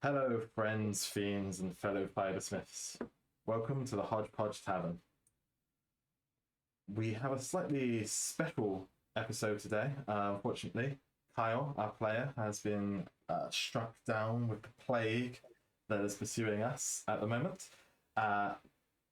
Hello, friends, fiends, and fellow fibersmiths. Welcome to the Hodgepodge Tavern. We have a slightly special episode today. Unfortunately, Kyle, our player, has been struck down with the plague that is pursuing us at the moment. Uh,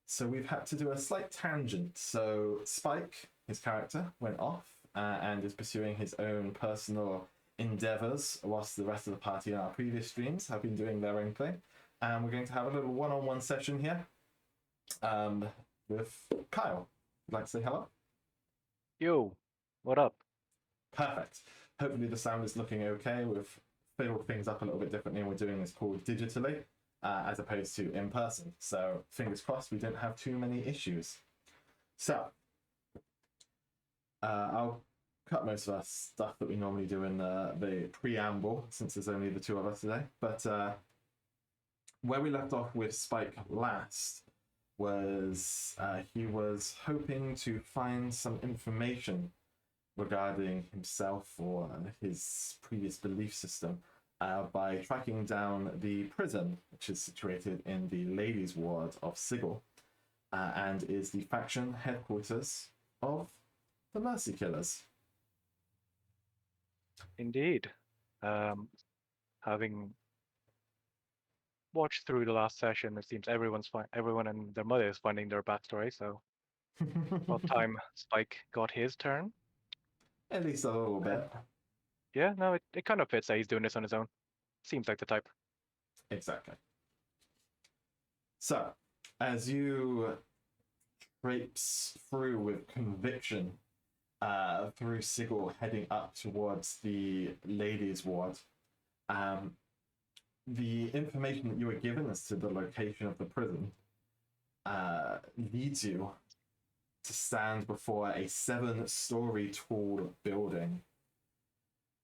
so we've had to do a slight tangent. So Spike, his character, went off and is pursuing his own personal endeavors, whilst the rest of the party in our previous streams have been doing their own thing. And we're going to have a little one-on-one session here with Kyle. Would you like to say hello? Yo, what up? Perfect. Hopefully the sound is looking okay. We've filled things up a little bit differently, and we're doing this call digitally as opposed to in person. So fingers crossed we don't have too many issues. So I'll cut most of our stuff that we normally do in the preamble, since there's only the two of us today. But where we left off with Spike last was he was hoping to find some information regarding himself or his previous belief system by tracking down the prison, which is situated in the ladies' ward of Sigil, and is the faction headquarters of the Mercy Killers. Indeed. Having watched through the last session, it seems everyone and their mother is finding their backstory. So, about time Spike got his turn. At least a little And bit. yeah, no, it kind of fits that he's doing this on his own. Seems like the type. Exactly. So, as you traipse through with conviction through Sigil, heading up towards the ladies' ward, um, the information that you were given as to the location of the prison leads you to stand before a 7-story tall building.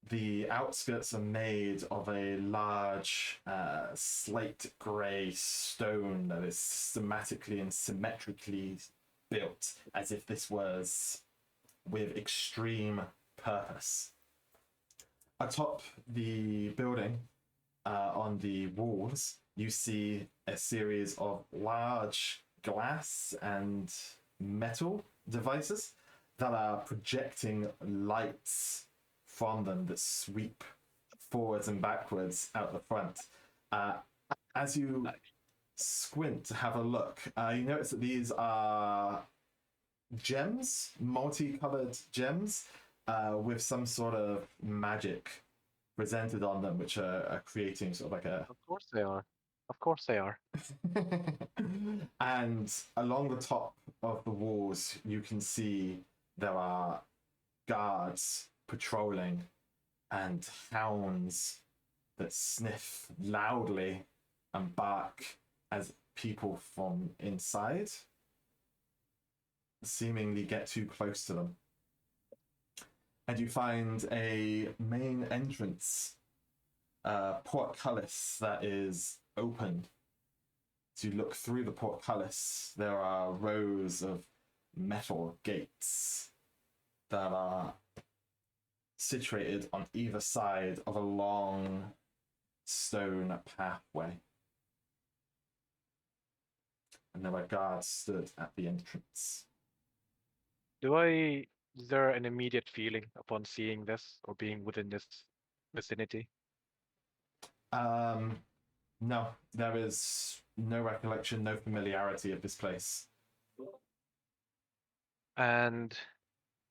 The outskirts are made of a large slate grey stone that is systematically and symmetrically built as if this was with extreme purpose. Atop the building, on the walls, you see a series of large glass and metal devices that are projecting lights from them that sweep forwards and backwards out the front. Uh, as you squint to have a look, you notice that these are gems, multicolored gems, with some sort of magic presented on them, which are creating sort of like a. Of course they are. Of course they are. And along the top of the walls, you can see there are guards patrolling and hounds that sniff loudly and bark as people from inside seemingly get too close to them. And you find a main entrance portcullis that is open. As you look through the portcullis, there are rows of metal gates that are situated on either side of a long stone pathway. And there are guards stood at the entrance. Is there an immediate feeling upon seeing this or being within this vicinity? Um, no, there is no recollection, no familiarity of this place. And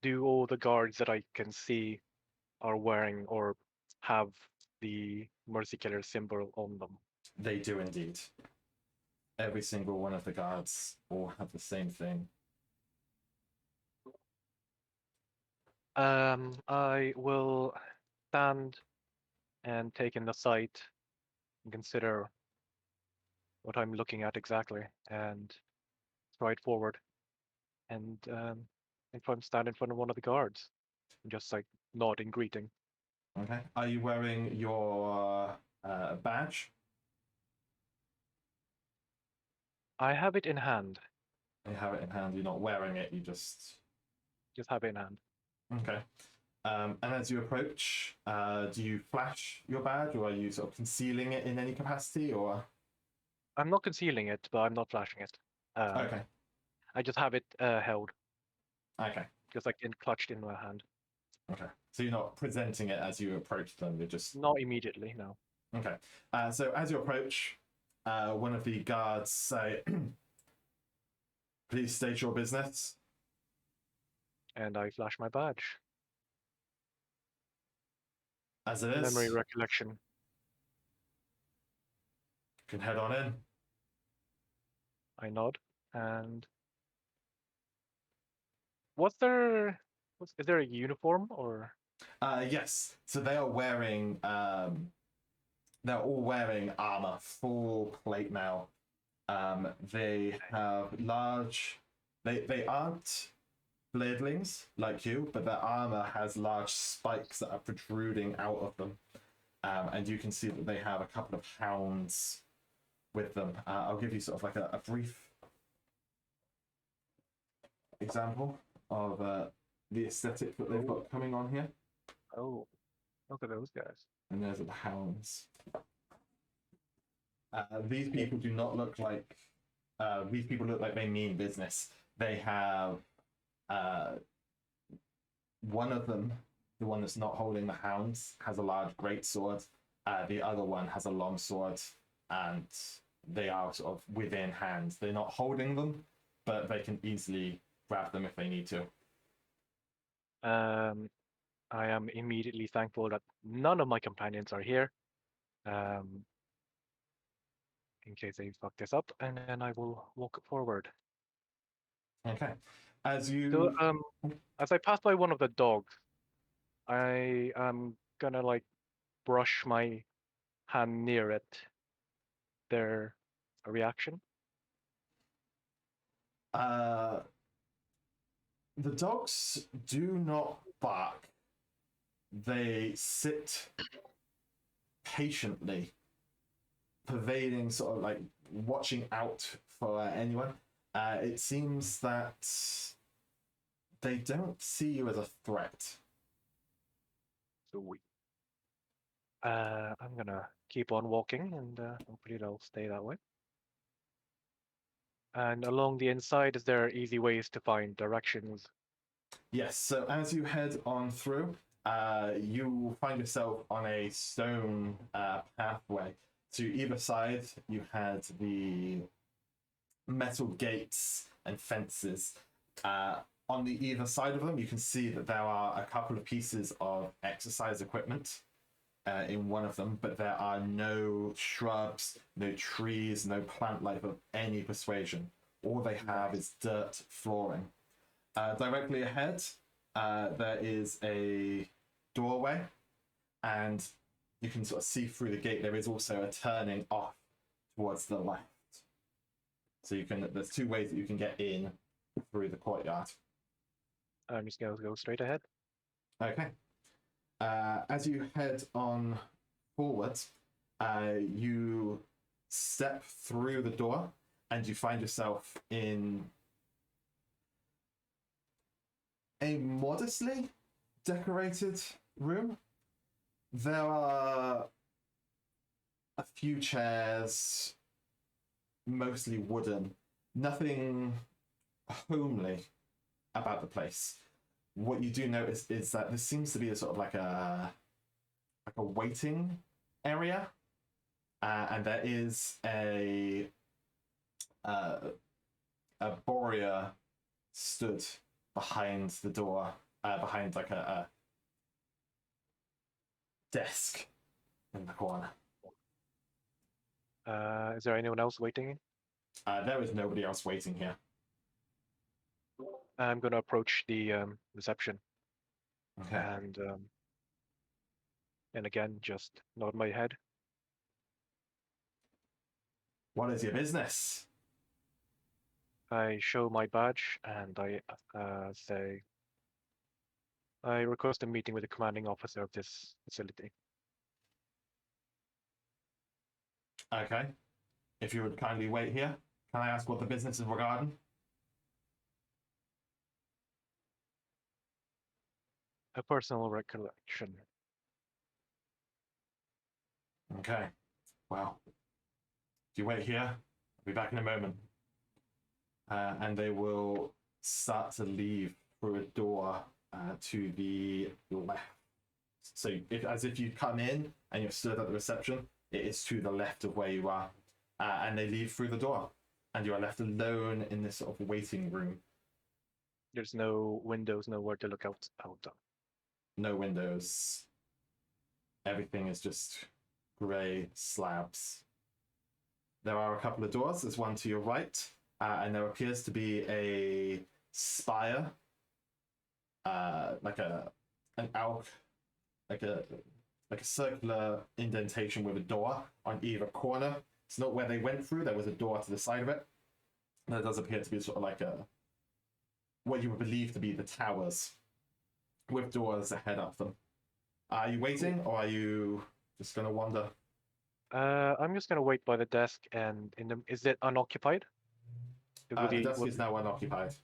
do all the guards that I can see are wearing or have the Mercy Killer symbol on them? They do indeed. Every single one of the guards all have the same thing. I will stand and take in the sight and consider what I'm looking at exactly and stride forward and if I'm standing in front of one of the guards and just like nod in greeting. Okay. Are you wearing your badge? I have it in hand. You have it in hand. You're not wearing it. You just Just have it in hand. okay. And as you approach, do you flash your badge, or are you sort of concealing it in any capacity, or? I'm not concealing it, but I'm not flashing it. Okay, I just have it held, okay, just like clutched in my hand. okay. So you're not presenting it as you approach them, you're just... Not immediately, no. Okay. So as you approach, one of the guards say, please state your business. And I flash my badge. As it Memory is, recollection. you can head on in. I nod. And is there a uniform or? Yes, so they are wearing, they're all wearing armor, full plate mail. They have large, they aren't bladelings like you, but their armor has large spikes that are protruding out of them. And you can see that they have a couple of hounds with them. I'll give you sort of like a brief example of the aesthetic that they've got coming on here. Oh, look at those guys. And those are the hounds. These people do not look like... these people look like they mean business. They have... one of them, the one that's not holding the hounds, has a large great sword. The other one has a long sword, and they are sort of within hands. They're not holding them, but they can easily grab them if they need to. I am immediately thankful that none of my companions are here, in case they fuck this up, and then I will walk forward. Okay. As you... So, as I pass by one of the dogs, I am gonna like brush my hand near it. There a reaction? The dogs do not bark. They sit patiently, pervading, sort of like watching out for anyone. It seems that they don't see you as a threat. Sweet. I'm gonna keep on walking, and hopefully they'll stay that way. And along the inside, is there easy ways to find directions? Yes, so as you head on through, you find yourself on a stone pathway. To either side, you had the metal gates and fences. On the either side of them, you can see that there are a couple of pieces of exercise equipment in one of them, but there are no shrubs, no trees, no plant life of any persuasion. All they have is dirt flooring. Directly ahead, there is a doorway, and you can sort of see through the gate. There is also a turning off towards the left. So you can... there's two ways that you can get in through the courtyard. I'm just gonna go straight ahead. Okay. As you head on forward, you step through the door, and you find yourself in a modestly decorated room. There are a few chairs, mostly wooden. Nothing homely about the place. What you do notice is that this seems to be a sort of like a waiting area, and there is a Borea stood behind the door, behind like a desk in the corner. Is there anyone else waiting? There is nobody else waiting here. I'm gonna approach the reception, Okay. and again just nod my head. What is your business? I show my badge and I say, I request a meeting with the commanding officer of this facility. Okay. If you would kindly wait here, can I ask what the business is regarding? A personal recollection. Okay. Well, if you wait here, I'll be back in a moment. And they will start to leave through a door to the left. So, as if you come in and you're stood at the reception, it is to the left of where you are. And they leave through the door. And you are left alone in this sort of waiting room. There's no windows, nowhere to look out of. No windows. Everything is just grey slabs. There are a couple of doors. There's one to your right, and there appears to be a spire, like an alk, like a circular indentation with a door on either corner. It's not where they went through. There was a door to the side of it. There does appear to be sort of like what you would believe to be the towers, with doors ahead of them. Are you waiting, or are you just gonna wander? I'm just gonna wait by the desk, and is it unoccupied? The desk is now unoccupied.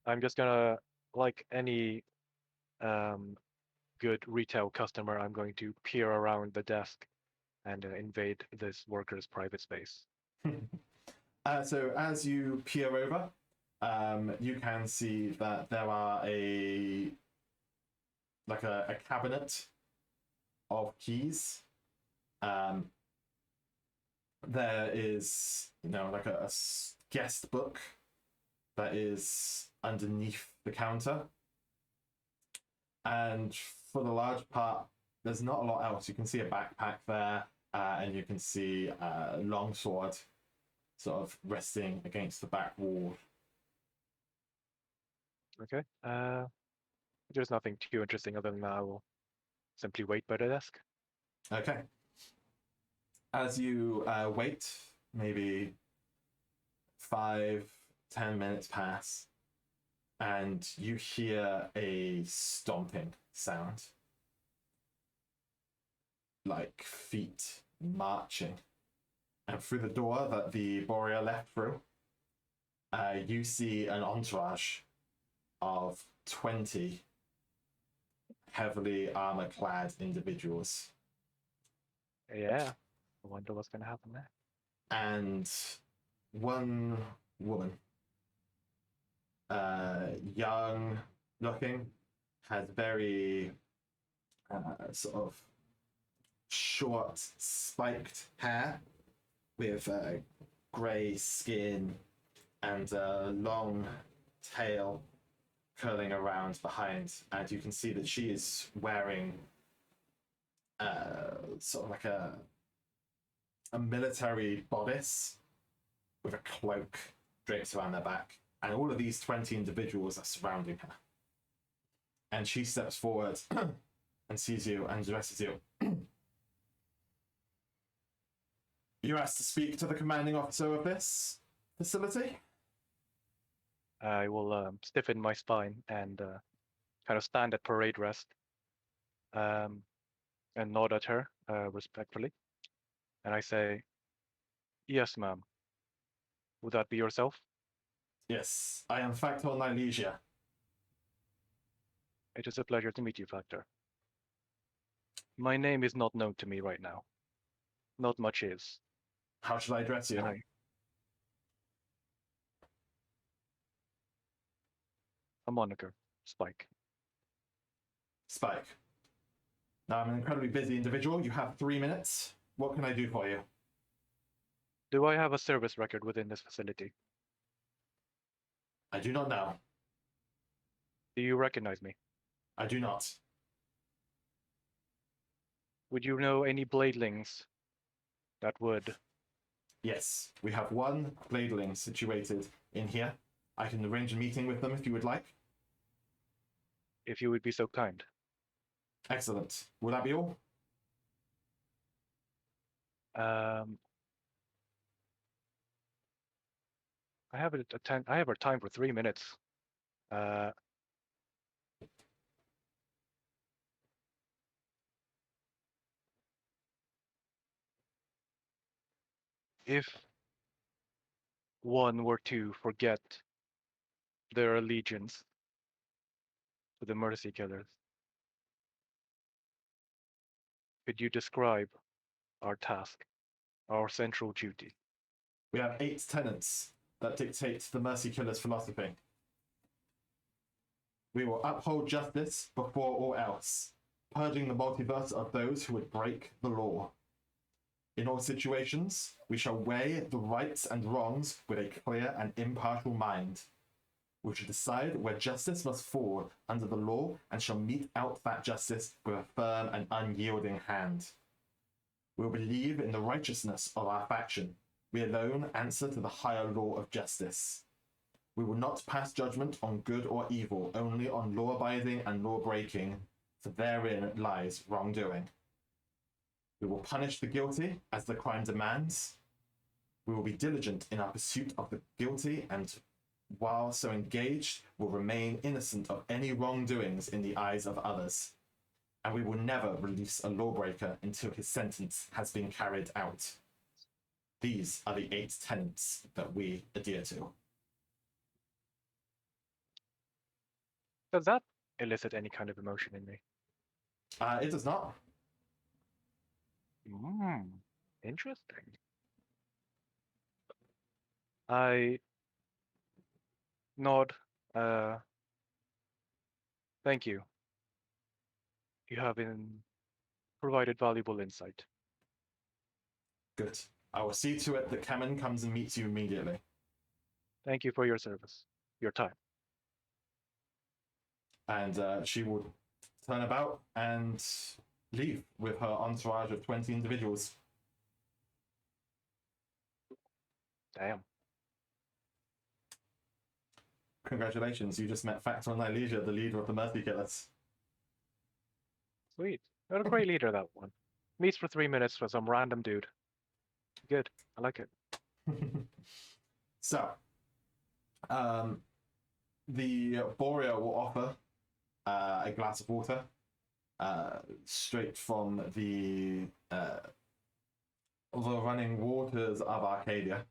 I'm just gonna, like any good retail customer, I'm going to peer around the desk and invade this worker's private space. So as you peer over, you can see that there are a cabinet of keys. There is like a guest book that is underneath the counter, and for the large part, there's not a lot else. You can see a backpack there, and you can see a longsword sort of resting against the back wall. Okay. There's nothing too interesting other than that. I will simply wait by the desk. Okay. As you wait, maybe 5-10 minutes pass, and you hear a stomping sound, like feet marching. And through the door that the Boreal left through, you see an entourage of 20 heavily armor-clad individuals. Yeah. I wonder what's gonna happen there. And one woman, young looking, has very sort of short, spiked hair with grey skin and a long tail curling around behind. And you can see that she is wearing sort of like a military bodice with a cloak draped around their back. And all of these 20 individuals are surrounding her. And she steps forward and sees you and addresses you. You're asked to speak to the commanding officer of this facility? I will stiffen my spine and kind of stand at parade rest and nod at her respectfully. And I say, "Yes, ma'am. Would that be yourself?" Yes, I am Factor Nylesia. It is a pleasure to meet you, Factor. My name is not known to me right now. Not much is. How should I address you? A moniker, Spike. Spike. Now, I'm an incredibly busy individual. You have 3 minutes. What can I do for you? Do I have a service record within this facility? I do not know. Do you recognize me? I do not. Would you know any bladelings that would? Yes, we have one bladeling situated in here. I can arrange a meeting with them if you would like. If you would be so kind. Excellent. Will that be all? I have a time for 3 minutes. If one were to forget their allegiance to the Mercy Killers, Could you describe our task, our central duty? We have 8 tenets that dictate the Mercy Killer's philosophy. We will uphold justice before all else, purging the multiverse of those who would break the law. In all situations, we shall weigh the rights and wrongs with a clear and impartial mind. We shall decide where justice must fall under the law and shall mete out that justice with a firm and unyielding hand. We will believe in the righteousness of our faction. We alone answer to the higher law of justice. We will not pass judgment on good or evil, only on law-abiding and law-breaking, for therein lies wrongdoing. We will punish the guilty as the crime demands. We will be diligent in our pursuit of the guilty, and while so engaged, will remain innocent of any wrongdoings in the eyes of others. And we will never release a lawbreaker until his sentence has been carried out. These are the 8 tenets that we adhere to. Does that elicit any kind of emotion in me? It does not. Interesting. I nod. Thank you. You have provided valuable insight. Good. I will see to it that Kamen comes and meets you immediately. Thank you for your service, your time. And she will turn about and leave with her entourage of 20 individuals. Damn. Congratulations, you just met Factor Nylesia, the leader of the Mercy Killers. Sweet. What a great leader, that one. Meets for 3 minutes with some random dude. Good. I like it. So, the Boreal will offer a glass of water straight from the running waters of Arcadia.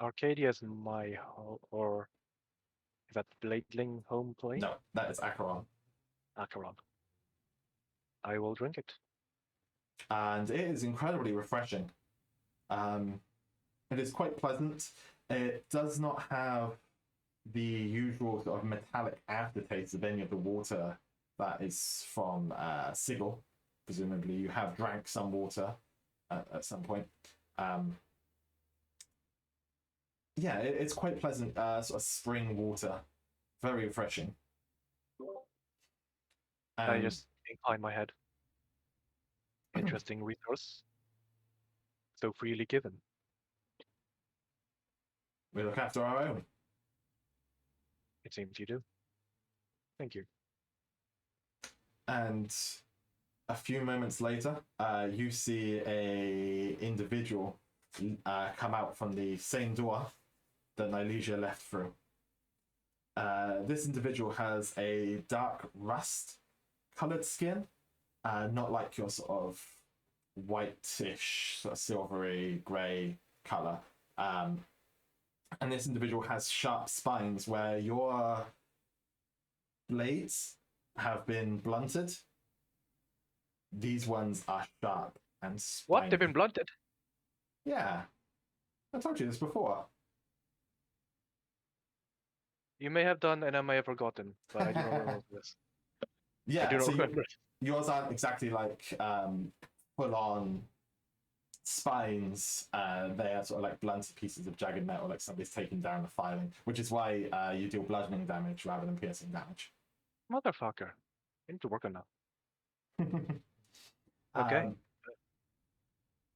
Arcadia is my home, or is that Bladling home plane? No, that is Acheron. Acheron. I will drink it. And it is incredibly refreshing. It is quite pleasant. It does not have the usual sort of metallic aftertaste of any of the water that is from Sigil. Presumably you have drank some water at some point. Yeah, it's quite pleasant, sort of spring water. Very refreshing. I just incline my head. Interesting resource. So freely given. We look after our own. It seems you do. Thank you. And a few moments later, you see a individual come out from the same door that Nylesia left through. This individual has a dark rust-colored skin, not like your sort of whitish, sort of silvery grey color. And this individual has sharp spines where your blades have been blunted. These ones are sharp and spiny. What? They've been blunted? Yeah. I told you this before. You may have done, and I may have forgotten, but I do not remember this. Yeah, I do not remember. Yours aren't exactly like full-on spines. They are sort of like blunted pieces of jagged metal, like somebody's taken down the filing, which is why you deal bludgeoning damage rather than piercing damage. Motherfucker. I need to work on that. Okay.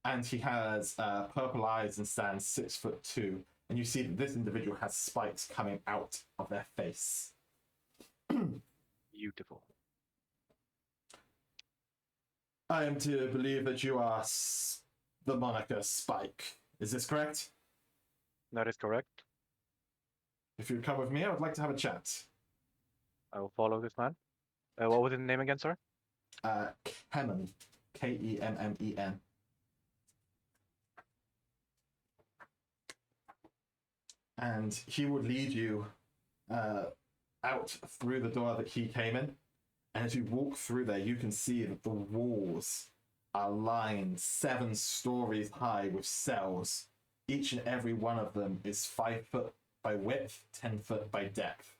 And he has purple eyes and stands 6'2", and you see that this individual has spikes coming out of their face. Beautiful. I am to believe that you are the moniker Spike. Is this correct? That is correct. If you'd come with me, I would like to have a chat. I will follow this man. What was his name again, sir? Kemen. Kemmen. And he would lead you out through the door that he came in, And as you walk through there, you can see that the walls are lined 7 stories high with cells. Each and every one of them is 5 foot by width, 10 foot by depth.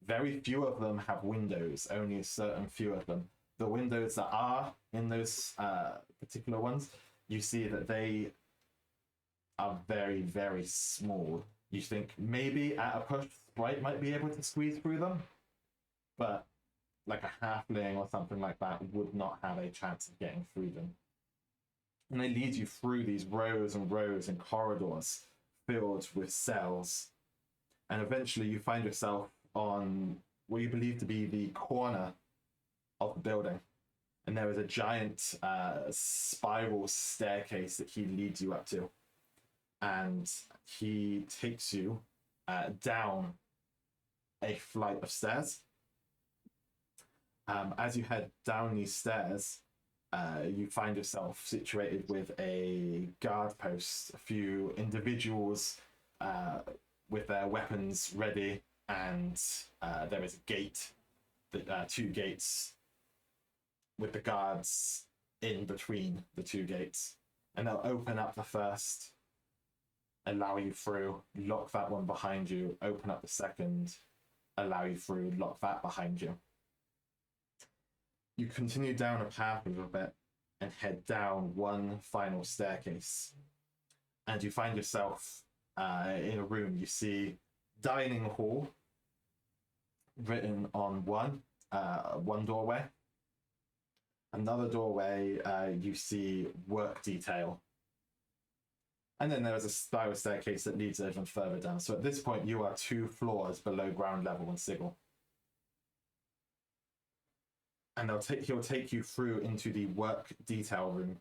Very few of them have windows, only a certain few of them. The windows that are in those particular ones, you see that they are very, very small. You think maybe at a push, Sprite might be able to squeeze through them, but like a halfling or something like that would not have a chance of getting through them. And they lead you through these rows and rows and corridors filled with cells. And eventually you find yourself on what you believe to be the corner of the building. And there is a giant spiral staircase that he leads you up to. And he takes you down a flight of stairs. As you head down these stairs, you find yourself situated with a guard post, a few individuals with their weapons ready, and there is a gate, 2 gates, with the guards in between the 2 gates. And they'll open up the first, allow you through, lock that one behind you, open up the second, allow you through, lock that behind you. You continue down a path a little bit and head down one final staircase. And you find yourself in a room. You see dining hall written on one doorway. Another doorway, you see work detail. And then there is a spiral staircase that leads even further down. So at this point, you are 2 floors below ground level in Sigil. And he'll take you through into the work detail room.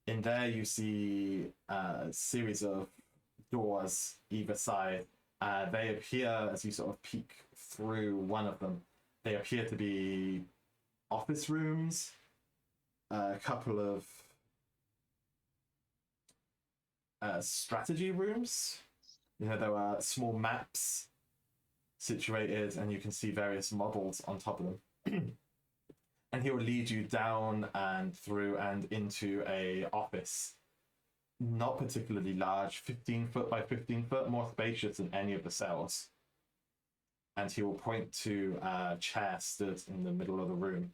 In there, you see a series of doors either side. They appear, as you sort of peek through one of them, they appear to be office rooms, a couple of strategy rooms. You know, there are small maps situated, and you can see various models on top of them. And he will lead you down and through and into a office, not particularly large, 15 foot by 15 foot, more spacious than any of the cells. And he will point to a chair stood in the middle of the room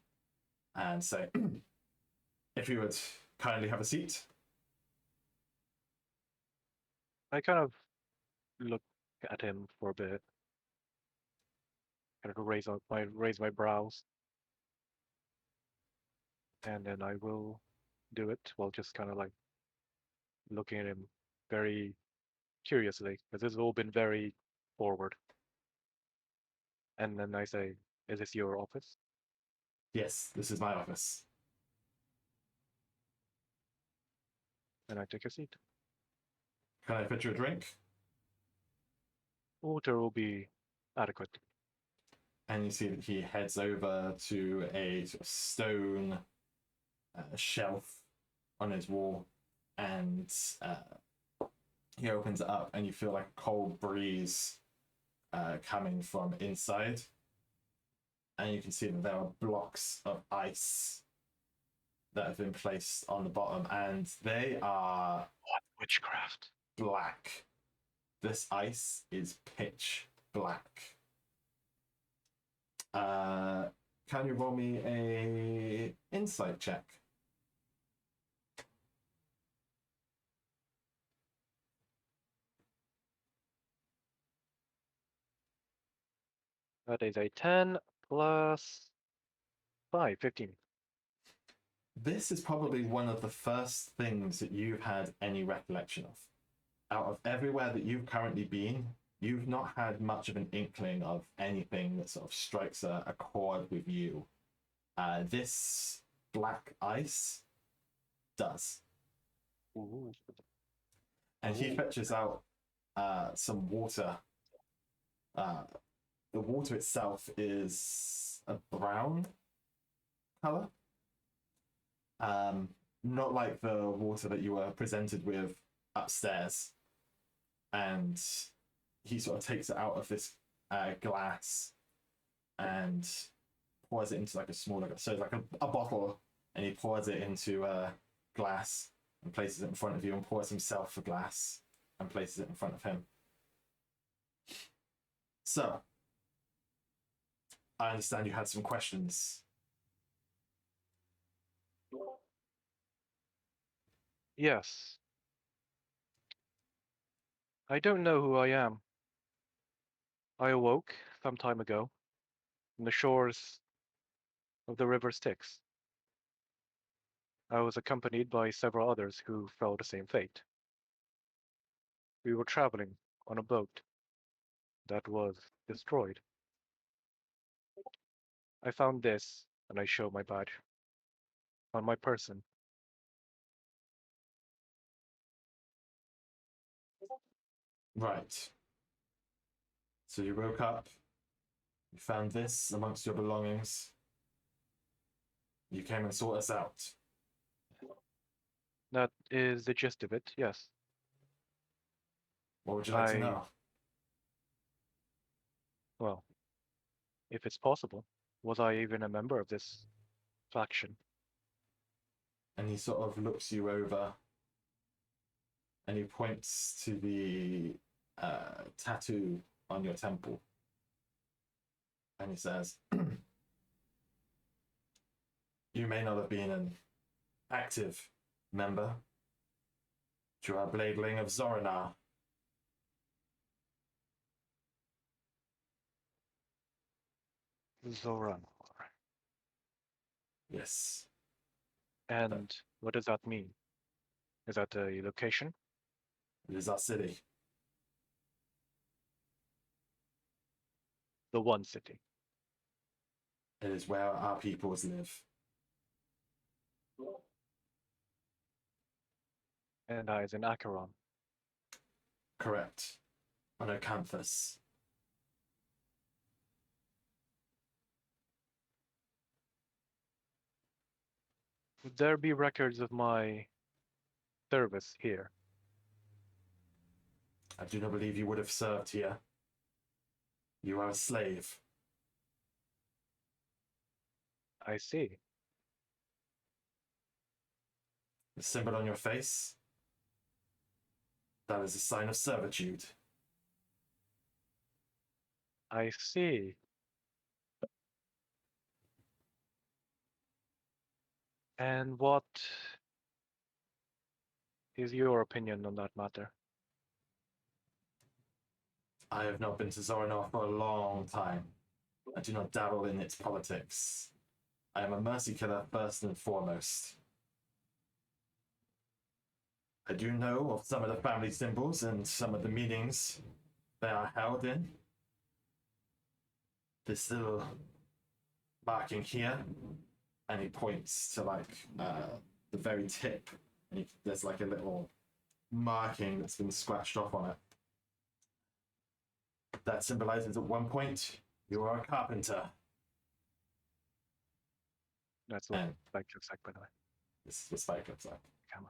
and say, if you would kindly have a seat. I kind of look at him for a bit, kind of raise my brows, and then I will do it while just kind of like looking at him very curiously, because this has all been very forward. And then I say, "Is this your office?" Yes, this is my office. And I take a seat. Can I fit you a drink? Water will be adequate. And you see that he heads over to a sort of stone shelf on his wall, and he opens it up, and you feel like a cold breeze coming from inside. And you can see that there are blocks of ice that have been placed on the bottom, and they are What witchcraft? black. This ice is pitch black. Can you roll me a insight check? That is a 10 plus 5, 15. This is probably one of the first things that you've had any recollection of. Out of everywhere that you've currently been, you've not had much of an inkling of anything that sort of strikes a chord with you. This black ice does. Ooh. And he fetches out some water. The water itself is a brown color. Not like the water that you were presented with upstairs. And he sort of takes it out of this glass and pours it into like a smaller, so like a bottle, and he pours it into a glass and places it in front of you, and pours himself a glass and places it in front of him. So, I understand you had some questions. Yes. I don't know who I am. I awoke some time ago on the shores of the River Styx. I was accompanied by several others who fell the same fate. We were traveling on a boat that was destroyed. I found this, and I show my badge on my person. Right. So you woke up, you found this amongst your belongings, you came and sought us out. That is the gist of it, yes. What would you like to know? Well, if it's possible, was I even a member of this faction? And he sort of looks you over and he points to the tattoo on your temple. And he says, you may not have been an active member, but you are a bladeling of Zorinar. Zoran. Yes. And what does that mean? Is that a location? It is our city. The one city. It is where our peoples live. And I is in Acheron. Correct. On Ocanthus. Would there be records of my service here? I do not believe you would have served here. You are a slave. I see. The symbol on your face, that is a sign of servitude. I see. And what is your opinion on that matter? I have not been to Zoranor for a long time. I do not dabble in its politics. I am a mercy killer first and foremost. I do know of some of the family symbols and some of the meetings they are held in. This little marking here, and he points to like the very tip, and there's like a little marking that's been scratched off on it. That symbolizes at one point you are a carpenter. That's what And Spike looks like, by the way. this is what Spike looks like. Come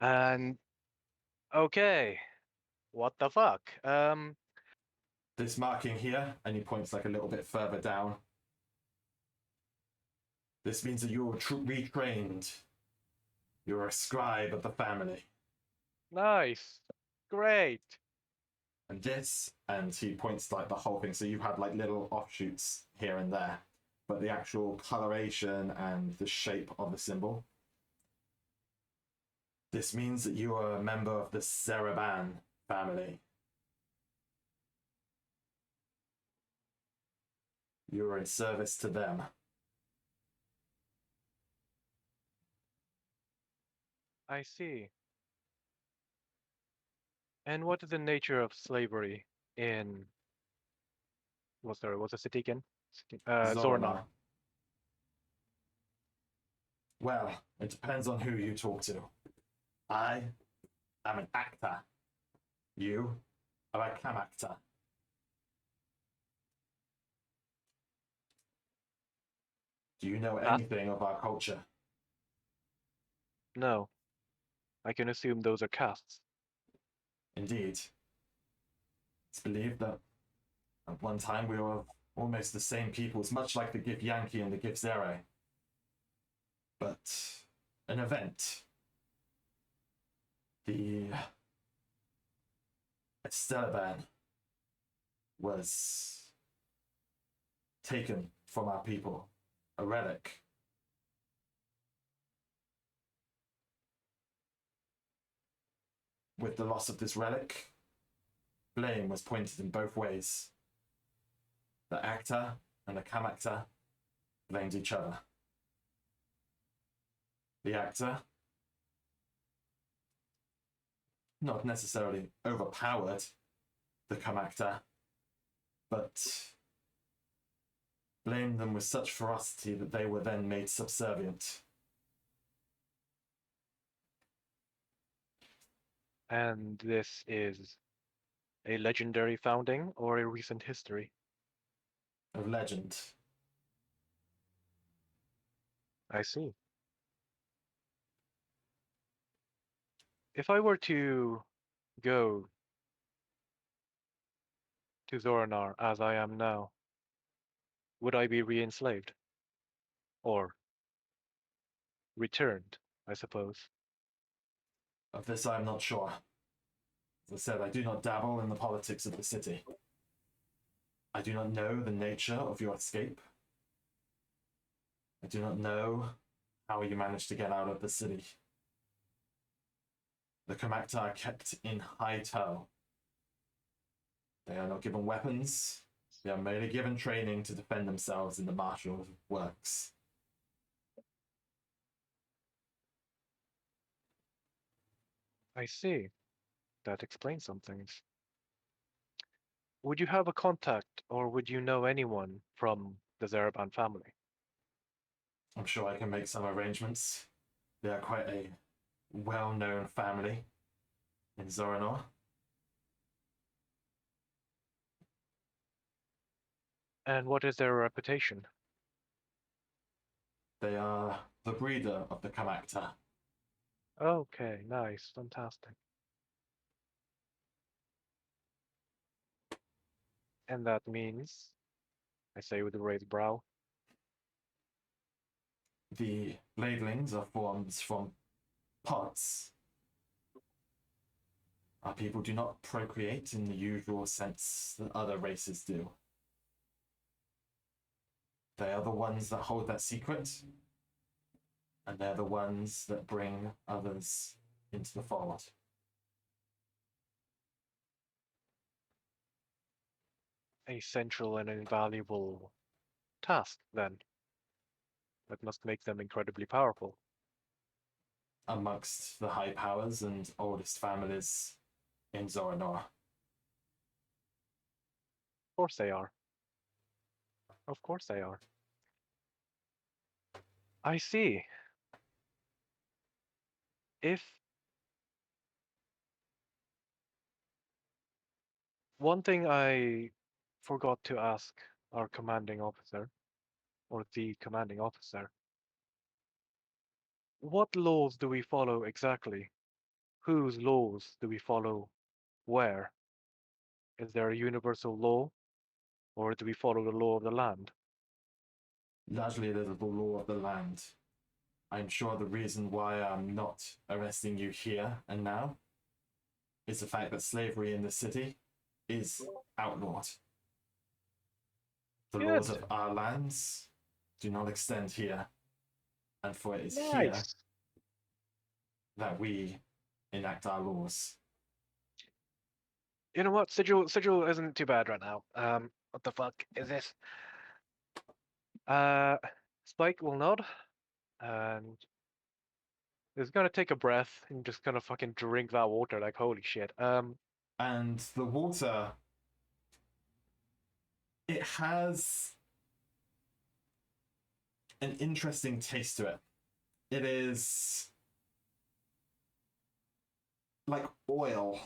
on. And okay, what the fuck? This marking here, and he points like a little bit further down. This means that you're retrained. You're a scribe of the family. Nice, great. And this, and he points to like the whole thing. So you had like little offshoots here and there, but the actual coloration and the shape of the symbol. This means that you are a member of the Saraban family. You are in service to them. I see. And what is the nature of slavery in what's the city again? Zorna. Zorna. Well, it depends on who you talk to. I am an actor. You are a cam actor. Do you know anything of our culture? No. I can assume those are castes. Indeed. It's believed that at one time we were almost the same peoples, much like the Gif Yankee and the Gif Zero. But an event, the Estelaban, was taken from our people, a relic. With the loss of this relic, blame was pointed in both ways. The actor and the Kamakta blamed each other. The actor, not necessarily overpowered the Kamakta, but blamed them with such ferocity that they were then made subservient. And this is a legendary founding or a recent history? Of legend. I see. If I were to go to Zoronar as I am now, would I be re-enslaved? Or returned, I suppose? Of this I am not sure. As I said, I do not dabble in the politics of the city. I do not know the nature of your escape. I do not know how you managed to get out of the city. The Kamakta are kept in high tow. They are not given weapons. They are merely given training to defend themselves in the martial works. I see. That explains some things. Would you have a contact or would you know anyone from the Zaraban family? I'm sure I can make some arrangements. They are quite a well-known family in Zoranor. And what is their reputation? They are the breeder of the Kamakta. Okay, nice, fantastic. And that means, I say with a raised brow, The bladelings are formed from pods. Our people do not procreate in the usual sense that other races do. They are the ones that hold that secret, and they're the ones that bring others into the fold. a central and invaluable task, then, that must make them incredibly powerful. Amongst the high powers and oldest families in Zoranor. Of course they are. Of course they are. I see. If one thing I forgot to ask our commanding officer, or the commanding officer, what laws do we follow exactly? Whose laws do we follow where? Is there a universal law, or do we follow the law of the land? Largely, it is the law of the land. I'm sure the reason why I'm not arresting you here and now is the fact that slavery in the city is outlawed. The laws Good. of our lands do not extend here, and for it is here Nice. that we enact our laws. You know what? Sigil isn't too bad right now. What the fuck is this? Uh, Spike will nod and is gonna take a breath and just gonna fucking drink that water like holy shit. And the water, it has an interesting taste to it. It is like oil.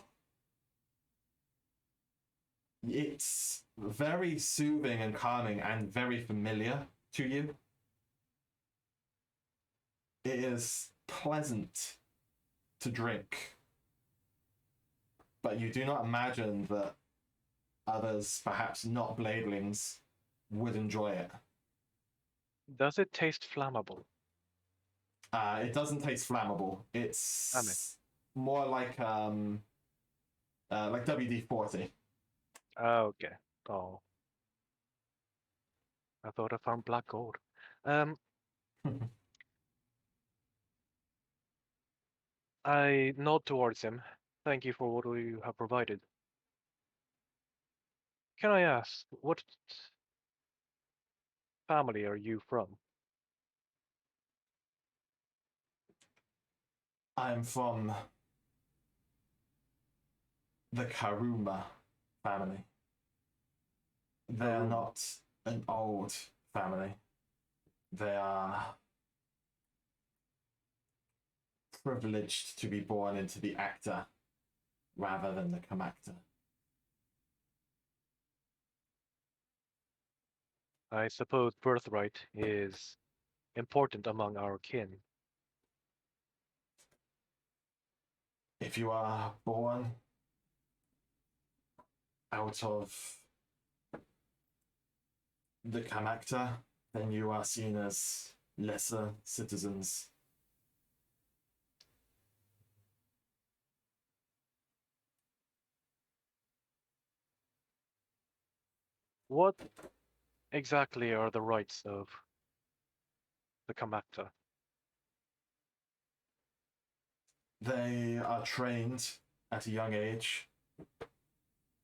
It's very soothing and calming and very familiar to you. It is pleasant to drink, but you do not imagine that others, perhaps not bladelings, would enjoy it. Does it taste flammable? It doesn't taste flammable. Damn it. It's more like WD-40. Okay. Oh, I thought I found black gold. Um, I nod towards him. Thank you for what you have provided. Can I ask, what family are you from? I'm from the Karuma family. They are Karuma. not an old family. They are privileged to be born into the actor rather than the Kamakta. I suppose birthright is important among our kin. If you are born out of the Kamakta, then you are seen as lesser citizens. What exactly are the rights of the Kamakta? They are trained at a young age,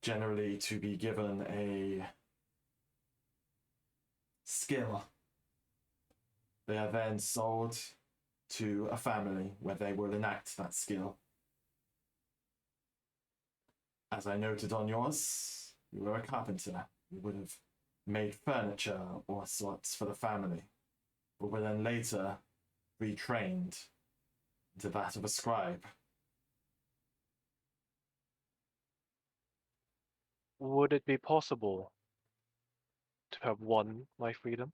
generally to be given a skill. They are then sold to a family where they will enact that skill. As I noted on yours, you were a carpenter. You would have made furniture or sorts for the family, but were then later retrained to that of a scribe. Would it be possible to have won my freedom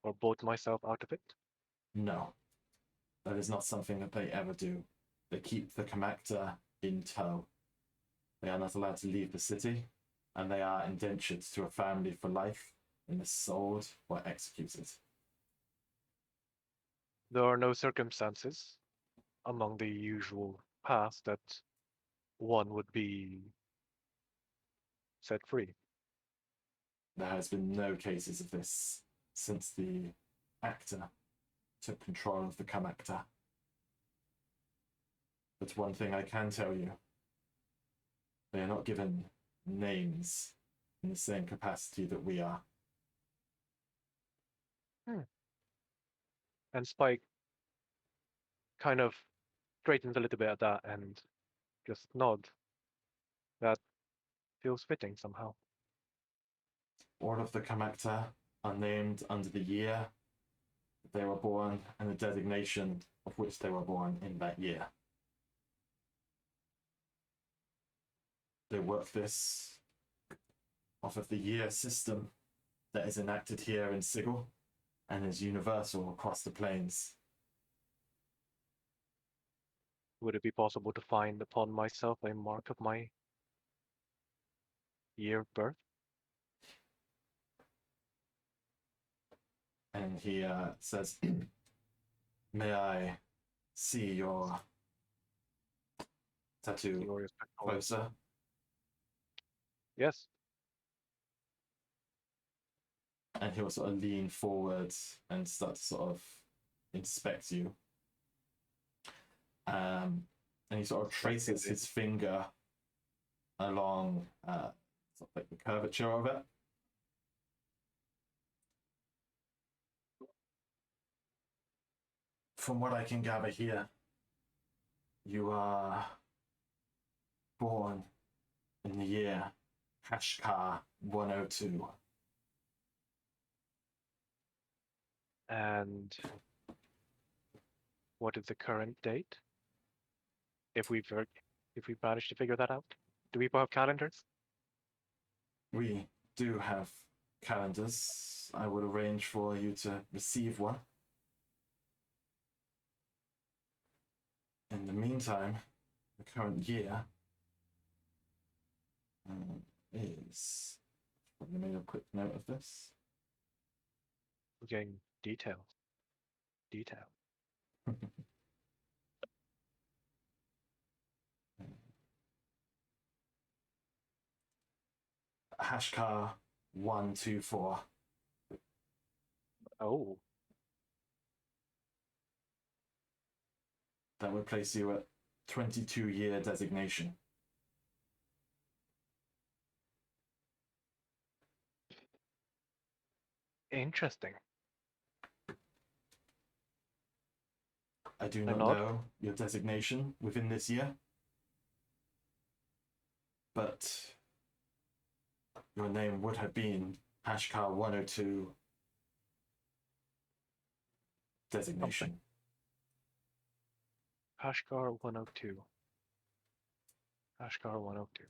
or bought myself out of it? No, that is not something that they ever do. They keep the Kamakta in tow. They are not allowed to leave the city, and they are indentured to a family for life and is sold or executed. There are no circumstances among the usual paths that one would be set free. There has been no cases of this since the actor took control of the Kamakta. But one thing I can tell you, they are not given names in the same capacity that we are. Hmm. And Spike kind of straightens a little bit at that and just nod. That feels fitting somehow. All of the Kamakta are named under the year they were born and the designation of which they were born in that year. They work this off of the year system that is enacted here in Sigil and is universal across the planes. Would it be possible to find upon myself a mark of my year of birth? And he says, may I see your tattoo Glorious pectorals. closer? Yes. And he'll sort of lean forward and start to sort of inspect you. And he sort of traces his finger along sort of like the curvature of it. From what I can gather here, you are born in the year Kashkar 102. And what is the current date? If we've managed to figure that out, do we have calendars? We do have calendars. I would arrange for you to receive one. In the meantime, the current year is Probably made a quick note of this. We're getting details. Detail. Hashcar 124. Oh, That would place you at 22-year designation. interesting. I do I not nod. know your designation within this year, but your name would have been Hashcar 102 designation. Hashgar 102. Hashgar 102.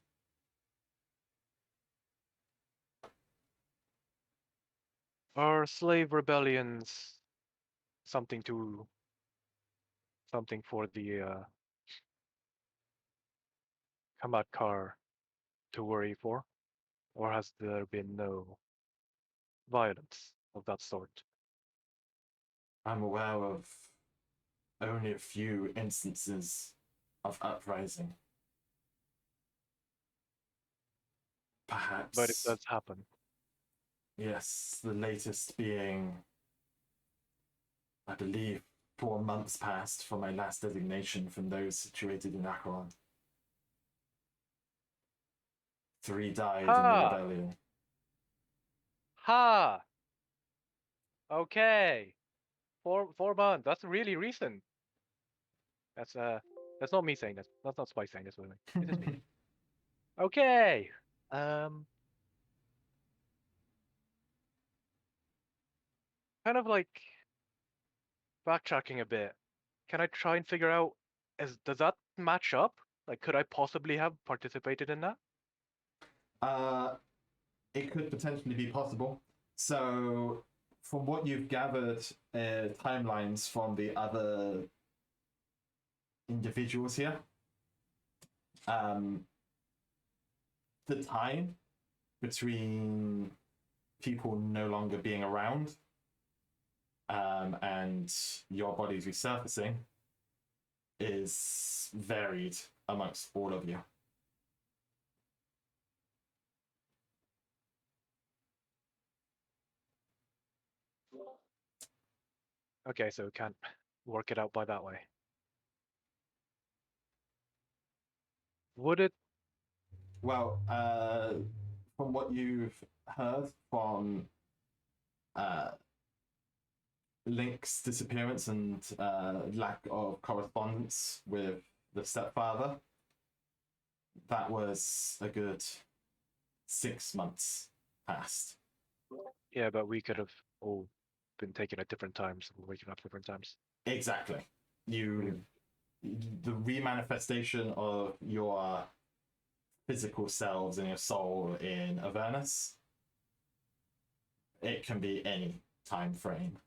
Are slave rebellions something for the Kamat to worry for? Or has there been no violence of that sort? I'm aware of only a few instances of uprising. But it Perhaps, does happen. yes, the latest being, I believe, 4 months passed from my last designation from those situated in Acheron. 3 died in the Ha! rebellion. Ha! Okay. 4 months. That's really recent. That's not me saying this. That's not Spice saying this, by the way. This is me. Okay. Um, kind of like backtracking a bit. Can I try and figure out does that match up? Like, could I possibly have participated in that? uh, it could potentially be possible. So, from what you've gathered, timelines from the other individuals here, um, the time between people no longer being around and your body's resurfacing is varied amongst all of you. Okay, so we can't work it out by that way. Would it? Well, from what you've heard from uh, Link's disappearance and lack of correspondence with the stepfather, that was a good 6 months past. Yeah, but we could have all been taken at different times, waking up different times. Exactly. You, the remanifestation of your physical selves and your soul in Avernus, it can be any time frame.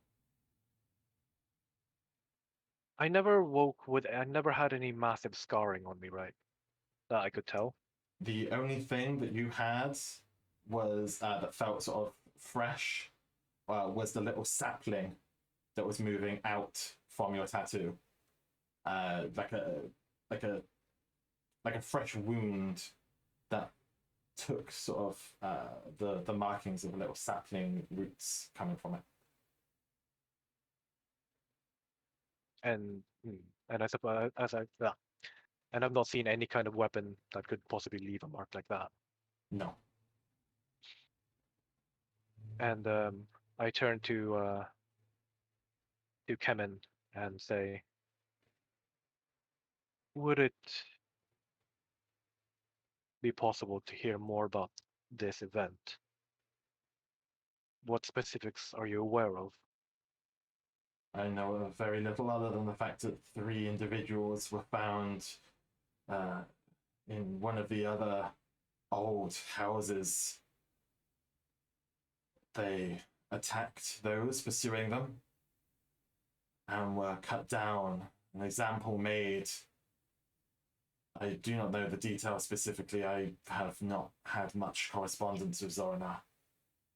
I never had any massive scarring on me, right? That I could tell. The only thing that you had was that felt sort of fresh was the little sapling that was moving out from your tattoo, like a fresh wound that took sort of the markings of little sapling roots coming from it. And and I suppose and I've not seen any kind of weapon that could possibly leave a mark like that. No. And I turn to Kemen and say, would it be possible to hear more about this event? What specifics are you aware of? I know of very little other than the fact that 3 individuals were found in one of the other old houses. They attacked those pursuing them and were cut down. An example made. I do not know the details specifically. I have not had much correspondence with Zorana.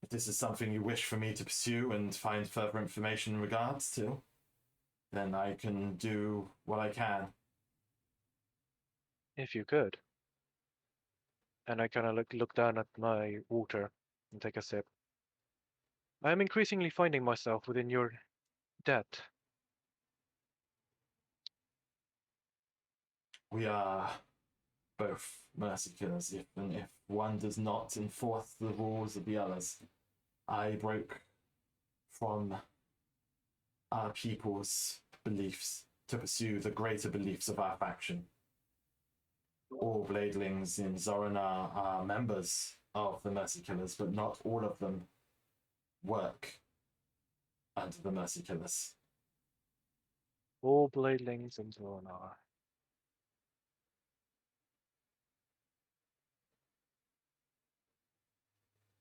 If this is something you wish for me to pursue and find further information in regards to, then I can do what I can. If you could. And I kind of look down at my water and take a sip. I am increasingly finding myself within your debt. We are both mercy killers, if one does not enforce the rules of the others. I broke from our people's beliefs to pursue the greater beliefs of our faction. All Bladelings in Zoronar are members of the Mercy Killers, but not all of them work under the Mercy Killers. All bladelings and Zoronar.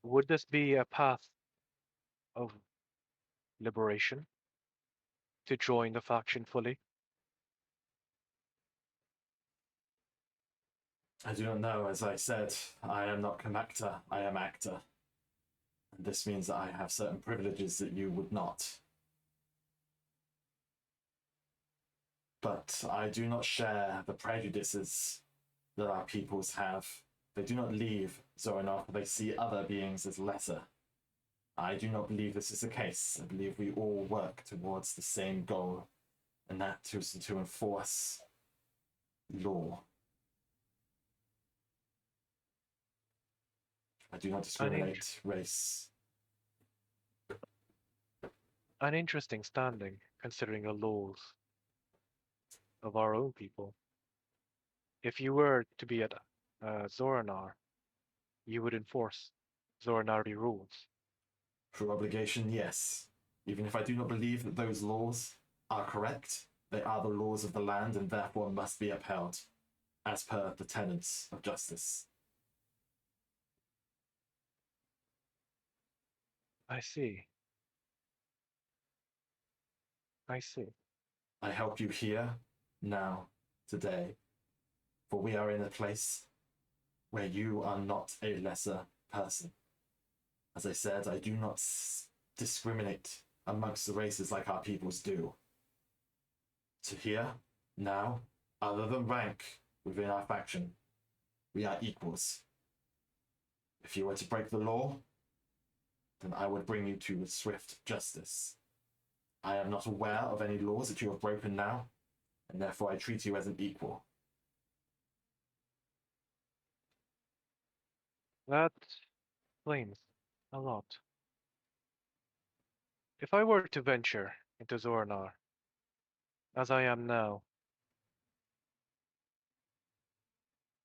Would this be a path of liberation to join the faction fully? I do not know. As I said, I am not Comactor, I am actor. And this means that I have certain privileges that you would not. But I do not share the prejudices that our peoples have. They do not leave Zoronar, they see other beings as lesser. I do not believe this is the case. I believe we all work towards the same goal, and that is to enforce law. I do not discriminate race. An interesting standing, considering the laws of our own people. If you were to be at Zoronar, you would enforce Zoranari rules. For obligation, yes. Even if I do not believe that those laws are correct, they are the laws of the land and therefore must be upheld, as per the tenets of justice. I see. I see. I help you here, now, today, for we are in a place where you are not a lesser person. As I said, I do not discriminate amongst the races like our peoples do. To here, now, other than rank within our faction, we are equals. If you were to break the law, then I would bring you to swift justice. I am not aware of any laws that you have broken now, and therefore I treat you as an equal. That explains a lot. If I were to venture into Zoronar, as I am now,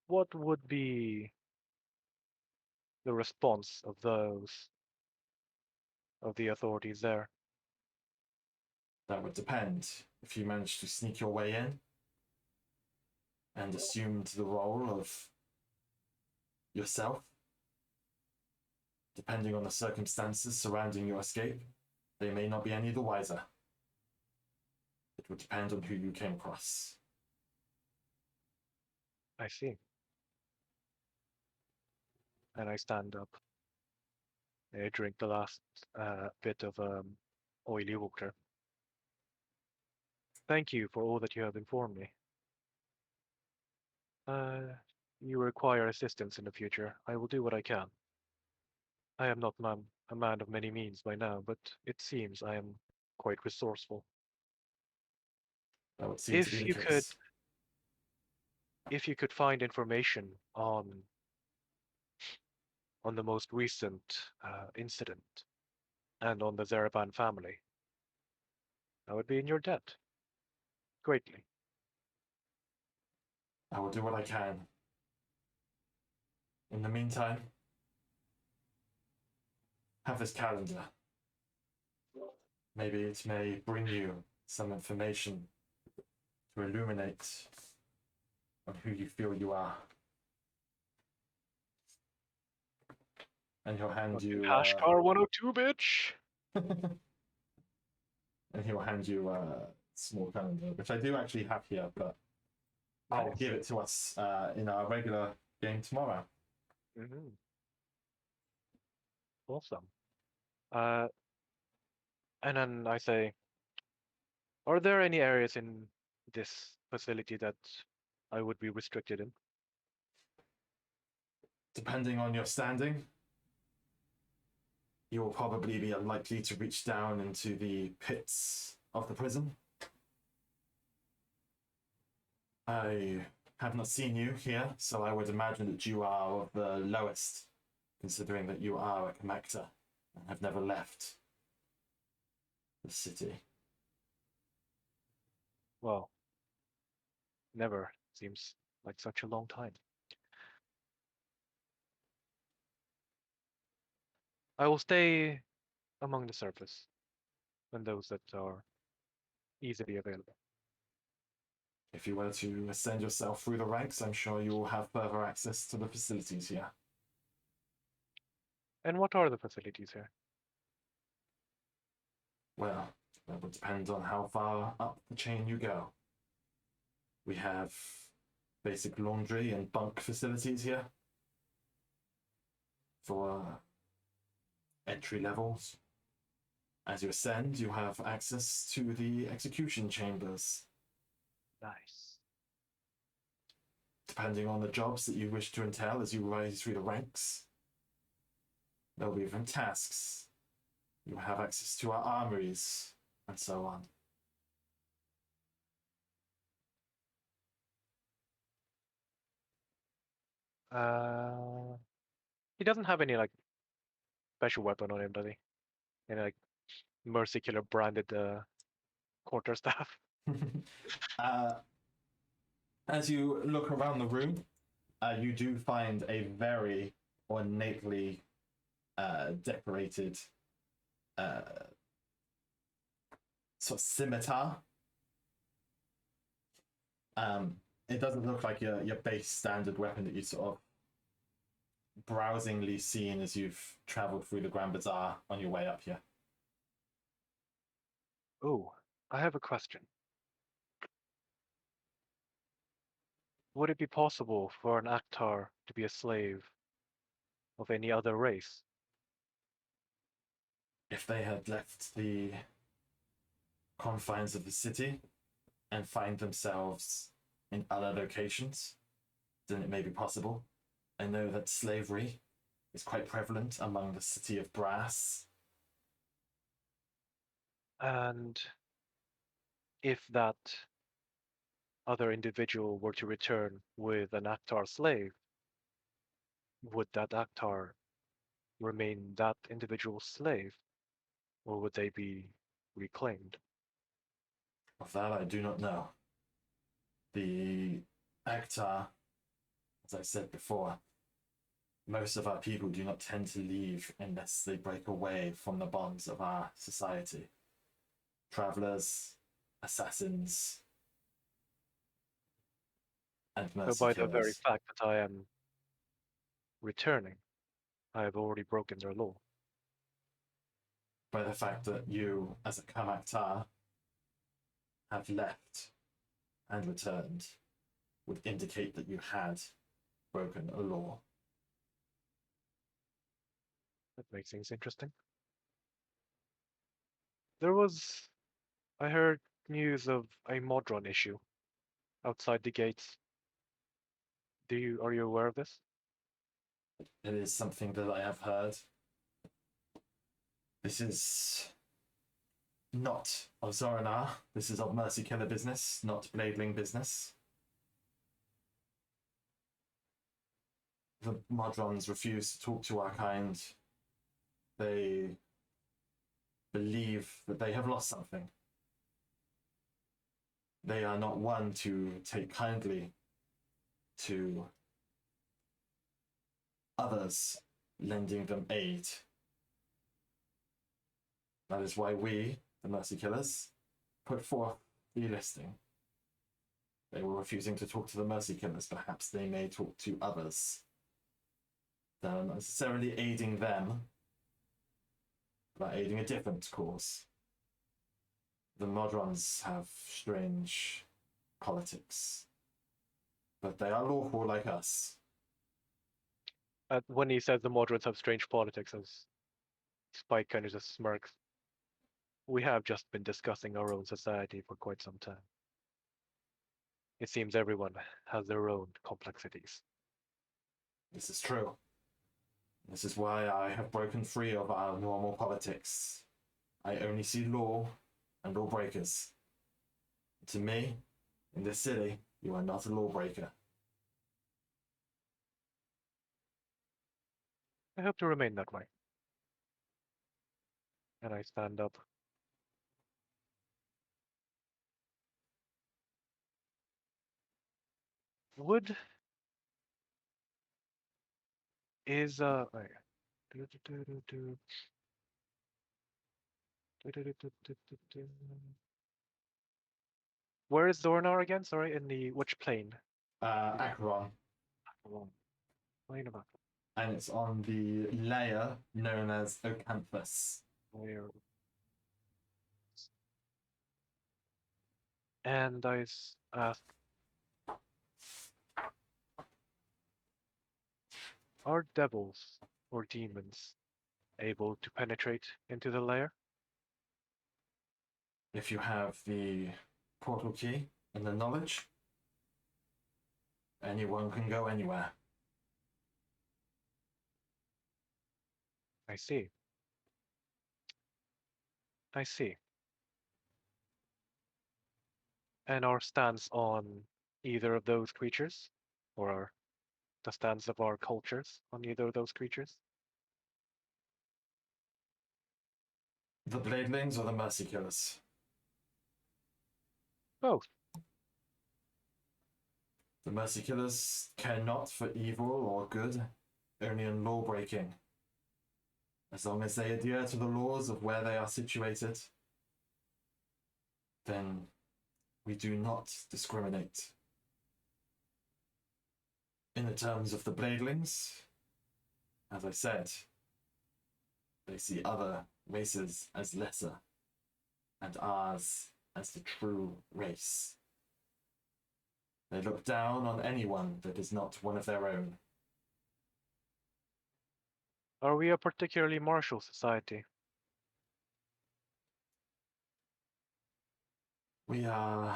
what would be the response of the authorities there? That would depend. If you manage to sneak your way in and assumed the role of yourself, depending on the circumstances surrounding your escape, they may not be any the wiser. It would depend on who you came across. I see. And I stand up. I drink the last bit of oily water. Thank you for all that you have informed me. You require assistance in the future. I will do what I can. I am not a man of many means by now, but it seems I am quite resourceful. That would seem to be the case. If you could find information on the most recent incident and on the Zeraban family, I would be in your debt greatly. I will do what I can. In the meantime, have this calendar. Maybe it may bring you some information to illuminate on who you feel you are. And he'll hand you Hashcar 102, bitch. And he'll hand you a small calendar, which I do actually have here, but I'll Nice. give it to us in our regular game tomorrow. Mm-hmm. Awesome. Uh, and then I say, are there any areas in this facility that I would be restricted in? Depending on your standing, you will probably be unlikely to reach down into the pits of the prison. I have not seen you here, so I would imagine that you are of the lowest, considering that you are a Kamekta and have never left the city. Well, never seems like such a long time. I will stay among the surface and those that are easily available. If you were to ascend yourself through the ranks, I'm sure you will have further access to the facilities here. And what are the facilities here? Well, that would depend on how far up the chain you go. We have basic laundry and bunk facilities here for entry levels. As you ascend, you have access to the execution chambers. Nice. Depending on the jobs that you wish to entail as you rise through the ranks, there will be different tasks. You have access to our armories, and so on. He doesn't have any like special weapon on him, does he? Any like Mercy Killer branded quarterstaff? uh, as you look around the room, you do find a very ornately decorated sort of scimitar. It doesn't look like your base standard weapon that you sort of browsingly seen as you've traveled through the Grand Bazaar on your way up here. Oh, I have a question. Would it be possible for an Akhtar to be a slave of any other race? If they had left the confines of the city and find themselves in other locations, then it may be possible. I know that slavery is quite prevalent among the city of Brass. And if that other individual were to return with an Akhtar slave, would that Akhtar remain that individual's slave, or would they be reclaimed? Of that I do not know. The Akhtar, as I said before, most of our people do not tend to leave unless they break away from the bonds of our society. Travelers, assassins, and So mercy by the very killers. fact that I am returning, I have already broken their law. By the fact that you, as a Kamaktar, have left and returned, would indicate that you had broken a law. That makes things interesting. I heard news of a Modron issue outside the gates. Are you aware of this? It is something that I have heard. This is not of Zoronar. This is of Mercy Killer business, not Bladeling business. The Modrons refuse to talk to our kind. They believe that they have lost something. They are not one to take kindly to others lending them aid. That is why we, the Mercy Killers, put forth the listing. They were refusing to talk to the Mercy Killers. Perhaps they may talk to others. They're not necessarily aiding them, but aiding a different cause. The Modrons have strange politics, but they are lawful like us. When he says the moderates have strange politics, Spike kind of just smirks. We have just been discussing our own society for quite some time. It seems everyone has their own complexities. This is true. This is why I have broken free of our normal politics. I only see law and lawbreakers. To me, in this city, you are not a lawbreaker. I hope to remain that way. And I stand up. Wood is wait. Where is Zornar again? Sorry, in the which plane? Acheron. Plane of And it's on the layer known as Ocanthus. where? And I ask, are devils or demons able to penetrate into the layer? If you have the portal key and the knowledge, anyone can go anywhere. I see. I see. And our stance on either of those creatures, or the stance of our cultures on either of those creatures? The Bladelings or the Mercy Killers? Both. The Mercy Killers care not for evil or good, only in law breaking. As long as they adhere to the laws of where they are situated, then we do not discriminate. In the terms of the Bladelings, as I said, they see other races as lesser, and ours as the true race. They look down on anyone that is not one of their own. Are we a particularly martial society? We were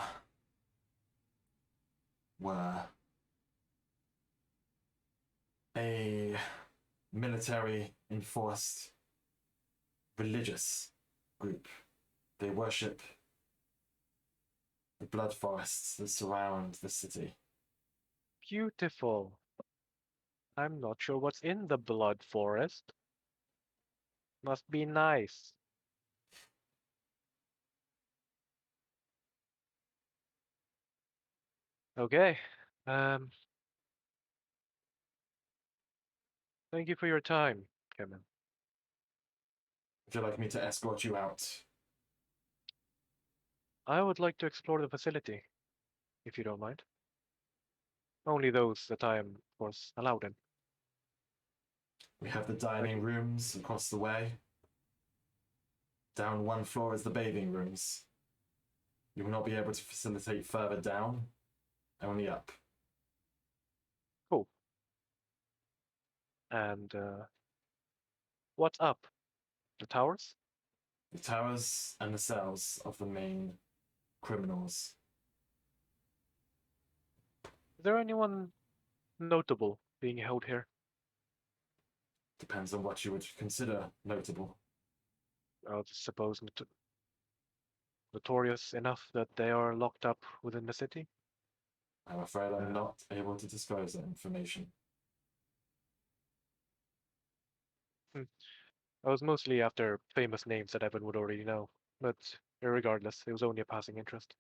a military enforced religious group. They worship the blood forests that surround the city. Beautiful. I'm not sure what's in the blood forest. Must be nice. Okay. Um, Thank you for your time, Kevin. Would you like me to escort you out? I would like to explore the facility, if you don't mind. Only those that I am, of course, allowed in. We have the dining rooms across the way. Down one floor is the bathing rooms. You will not be able to facilitate further down, only up. Cool. And what's up? The towers? The towers and the cells of the main criminals. Is there anyone notable being held here? Depends on what you would consider notable. I would suppose notorious enough that they are locked up within the city? I'm afraid I'm not able to disclose that information. I was mostly after famous names that Evan would already know, but regardless, it was only a passing interest.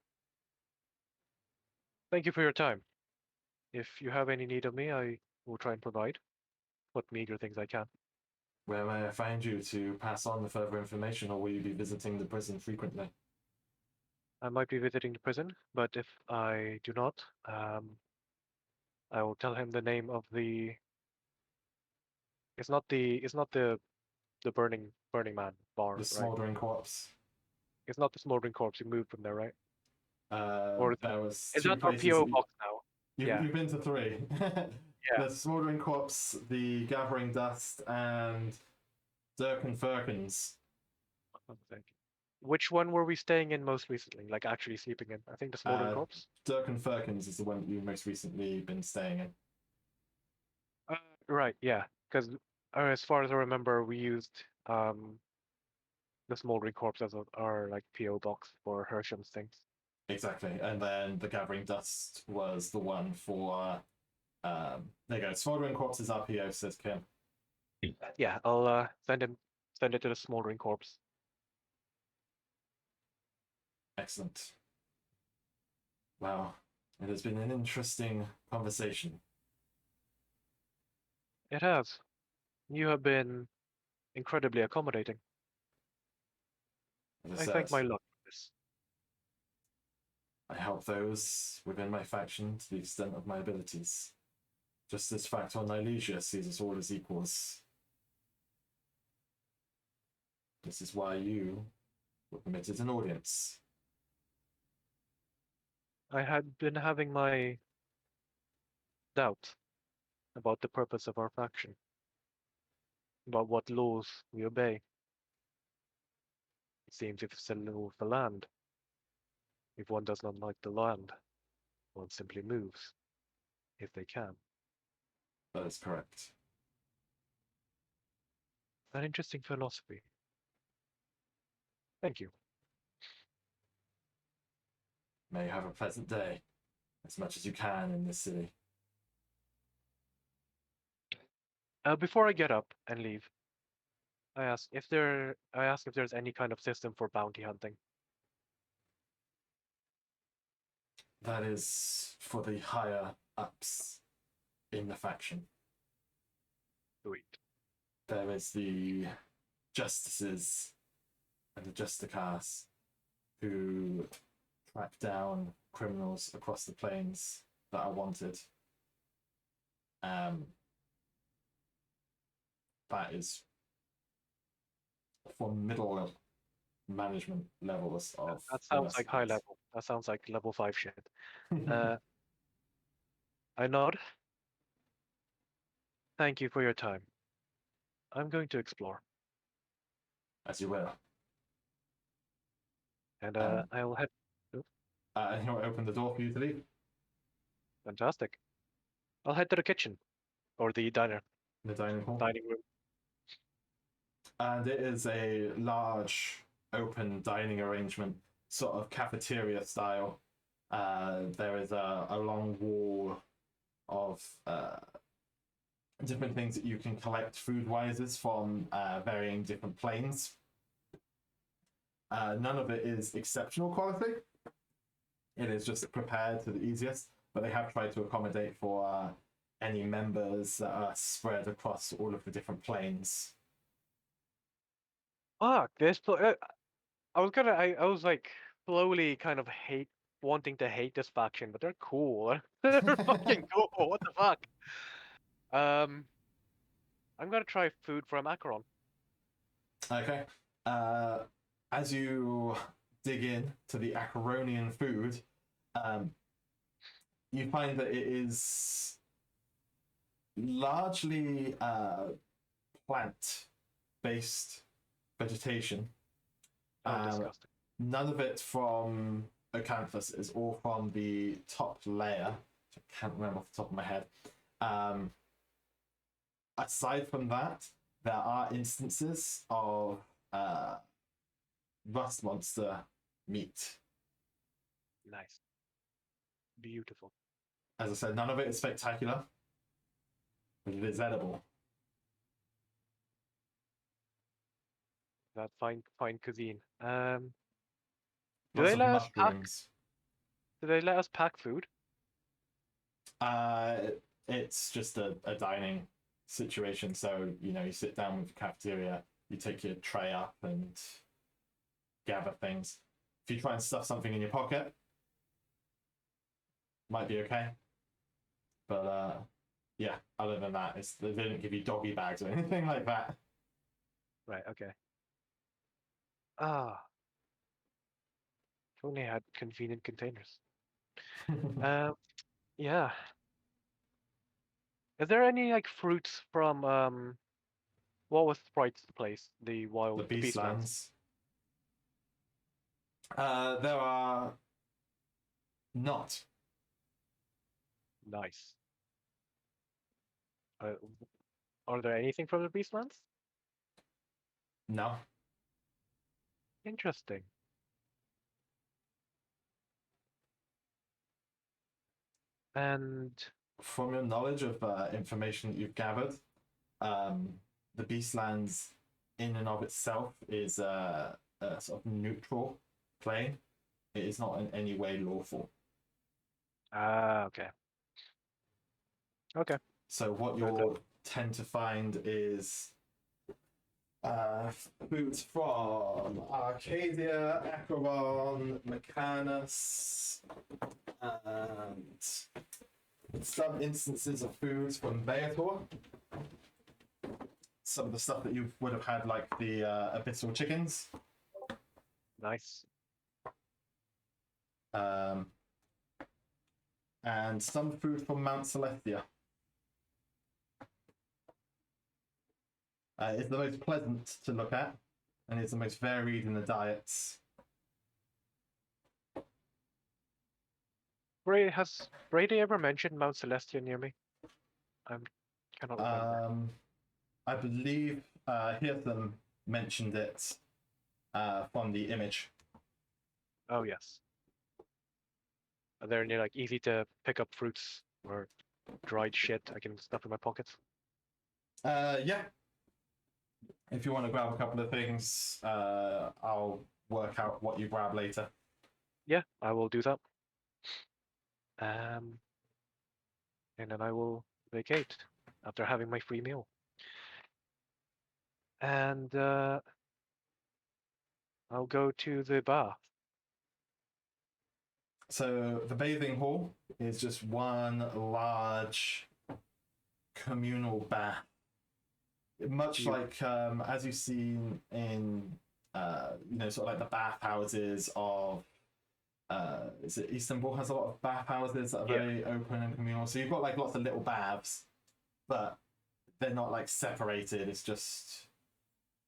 Thank you for your time. If you have any need of me, I will try and provide what meager things I can. Where may I find you to pass on the further information, or will you be visiting the prison frequently? I might be visiting the prison, but if I do not, I will tell him the name of the. It's not the Burning Man bar, The right? smoldering corpse. It's not the smoldering corpse. You moved from there, right? Or There was is two that our places. PO box now? Yeah. You've been to three. Yeah. The smoldering corpse, the gathering dust, and Dirk and Firkins. One sec. Which one were we staying in most recently? Like actually sleeping in? I think the Smoldering Uh, Corpse. Dirk and Firkins is the one that you've most recently been staying in. Uh, right, yeah. Because as far as I remember, we used the Smoldering Corpse as our like PO box for Hersham's things. Exactly. And then the Gathering Dust was the one for. There you go. Smoldering Corpses RPO, says Kim. Yeah, I'll send it to the Smoldering Corpse. Excellent. Wow. It has been an interesting conversation. It has. You have been incredibly accommodating. As I I thank said, my luck for this. I help those within my faction to the extent of my abilities. Just this fact on Nilesia sees us all as equals. This is why you were permitted an audience. I had been having my doubts about the purpose of our faction, about what laws we obey. It seems if it's a law of the land, if one does not like the land, one simply moves, if they can. That is correct. An interesting philosophy. Thank you. May you have a pleasant day, as much as you can in this city. Before I get up and leave, I ask if there's any kind of system for bounty hunting. That is for the higher ups in the faction. Sweet. There is the justices and the justicars who track down criminals across the plains that are wanted. That is for middle management levels of That the sounds like high Westlands. level. That sounds like level 5 shit. Uh, I nod. Thank you for your time. I'm going to explore, As you will. and Um, I'll head. Oh, and he'll open the door for you to leave. fantastic. I'll head to the kitchen or the In the dining hall. dining room. And it is a large open dining arrangement, sort of cafeteria style. There is a long wall of different things that you can collect food wises from varying different planes. None of it is exceptional quality. It is just prepared to the easiest, but they have tried to accommodate for any members that are spread across all of the different planes. Fuck this. I was like slowly kind of wanting to hate this faction, but they're cool. They're fucking cool. What the fuck? Um, I'm gonna try food from Acheron. Okay. Uh, as you dig in to the Acheronian food, um, you find that it is largely plant based vegetation. Oh, disgusting. None of it from Acanthus, is all from the top layer, which I can't remember off the top of my head. Aside from that, there are instances of rust monster meat. Nice. Beautiful. As I said, none of it is spectacular, but it is edible. That fine cuisine. Do Lots they of let us pack? mushrooms. Do they let us pack food? Uh, it's just a dining situation. So, you sit down with the cafeteria, you take your tray up and gather things. If you try and stuff something in your pocket, might be okay. But yeah, other than that, they didn't give you doggy bags or anything like that. Right. Okay. Ah, if only I had convenient containers. Yeah. Is there any like fruits from what was Sprite's place? The The Beastlands. Beastlands. There are not. Nice. Are there anything from the Beastlands? No. Interesting. And From your knowledge of information that you've gathered, the Beastlands in and of itself is a sort of neutral plane. It is not in any way lawful. okay. Okay. So what you'll tend to find is foods from Arcadia, Acheron, Mechanus, and some instances of foods from Beator. Some of the stuff that you would have had, like the abyssal chickens. Nice. And some food from Mount Celestia. It's the most pleasant to look at, and it's the most varied in the diets. Has Brady ever mentioned Mount Celestia near me? I cannot remember. I believe Hirtham mentioned it from the image. Oh yes. Are there any like easy to pick up fruits or dried shit I can stuff in my pockets? Yeah. If you want to grab a couple of things, I'll work out what you grab later. Yeah, I will do that. And then I will vacate after having my free meal. And I'll go to the bath. So the bathing hall is just one large communal bath. Much like as you've seen in sort of like the bathhouses of is it Istanbul has a lot of bathhouses that are very open and communal. So you've got like lots of little baths, but they're not like separated. It's just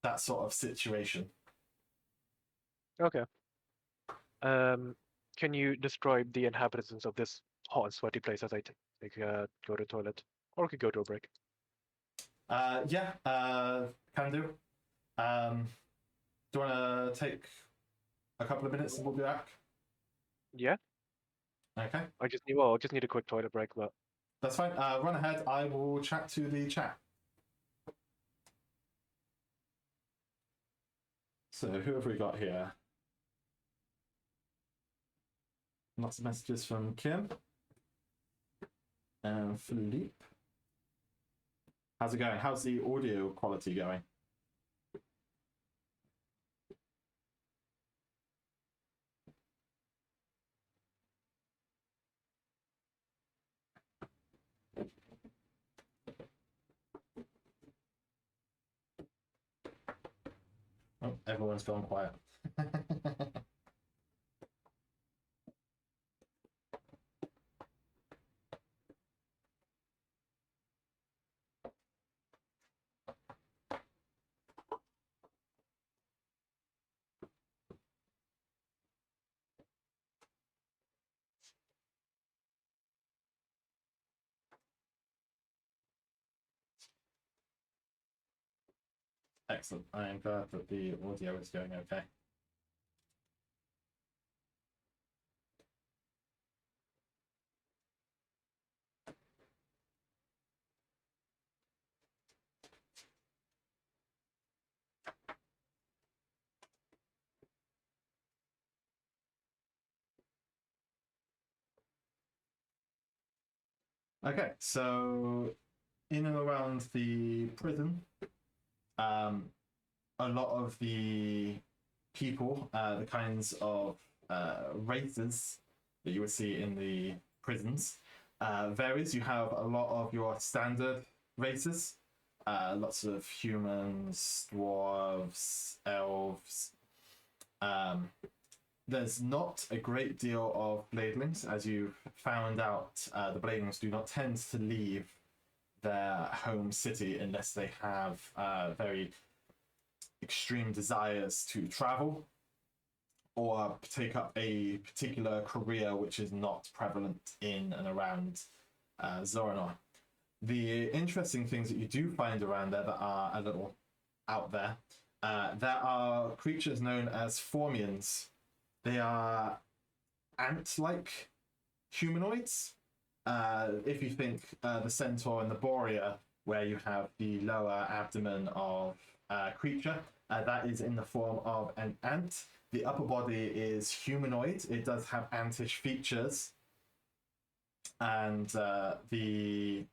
that sort of situation. Okay. Can you describe the inhabitants of this hot and sweaty place as I go to the toilet, or could go to a break? Yeah, can do. Do you want to take a couple of minutes and we'll be back? Yeah. Okay. I just need a quick toilet break, but that's fine. Run ahead. I will chat to the chat. So who have we got here? Lots of messages from Kim and Philippe. How's it going? How's the audio quality going? Oh, everyone's gone quiet. Excellent. I am glad that the audio is going okay. Okay, so in and around the prison, a lot of the people, the kinds of races that you would see in the prisons, varies. You have a lot of your standard races, lots of humans, dwarves, elves. There's not a great deal of bladelings, as you found out. The bladelings do not tend to leave their home city unless they have very extreme desires to travel or take up a particular career which is not prevalent in and around Zoranor. The interesting things that you do find around there that are a little out there, there are creatures known as Formians. They are ant-like humanoids. If you think the centaur and the borea, where you have the lower abdomen of a creature, that is in the form of an ant. The upper body is humanoid. It does have antish features, and the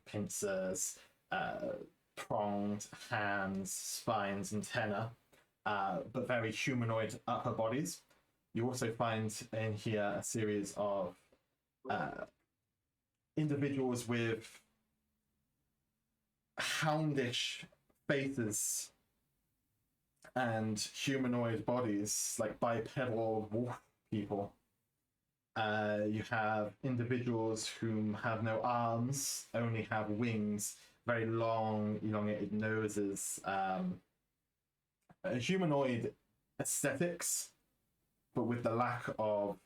pincers, pronged hands, spines, antenna, but very humanoid upper bodies. You also find in here a series of individuals with houndish faces and humanoid bodies, like bipedal wolf people. You have individuals whom have no arms, only have wings, very long, elongated noses, humanoid aesthetics, but with the lack of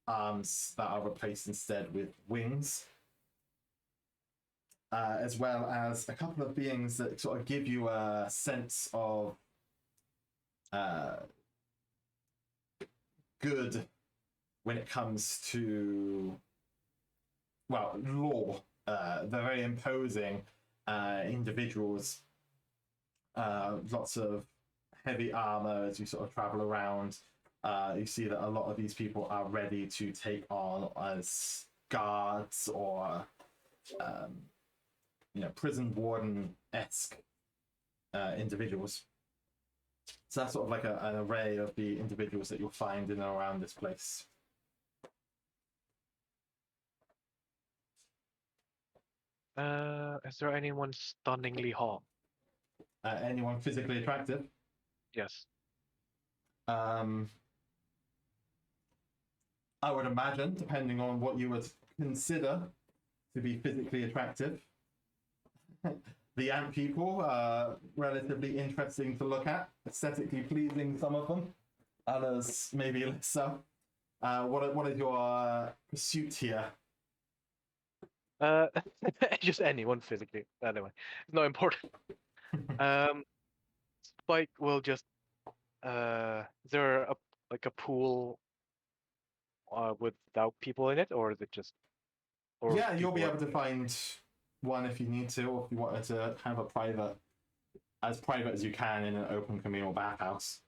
arms that are replaced instead with wings. As well as a couple of beings that sort of give you a sense of good when it comes to, well, law. They're very imposing individuals. Lots of heavy armor as you sort of travel around. You see that a lot of these people are ready to take on as guards or prison warden-esque individuals. So that's sort of like an array of the individuals that you'll find in and around this place. Is there anyone stunningly hot? Anyone physically attractive? Yes. I would imagine, depending on what you would consider to be physically attractive. The ant people are relatively interesting to look at, aesthetically pleasing, some of them, others maybe less so. What is your pursuit here? Just anyone physically. Anyway, it's not important. Spike will just. Is there a pool without people in it, or is it just? Or Yeah, you'll be people able to find one if you need to, or if you wanted to have a private as you can in an open communal bathhouse.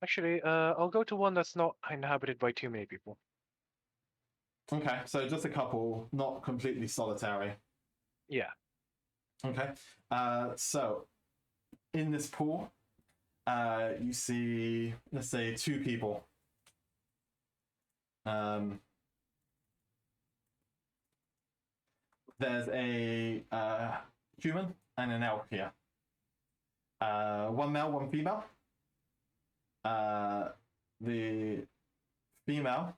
Actually, I'll go to one that's not inhabited by too many people. Okay, so just a couple, not completely solitary. Yeah. Okay, so in this pool, you see, let's say, two people. There's a human and an elf here. One male, one female. The female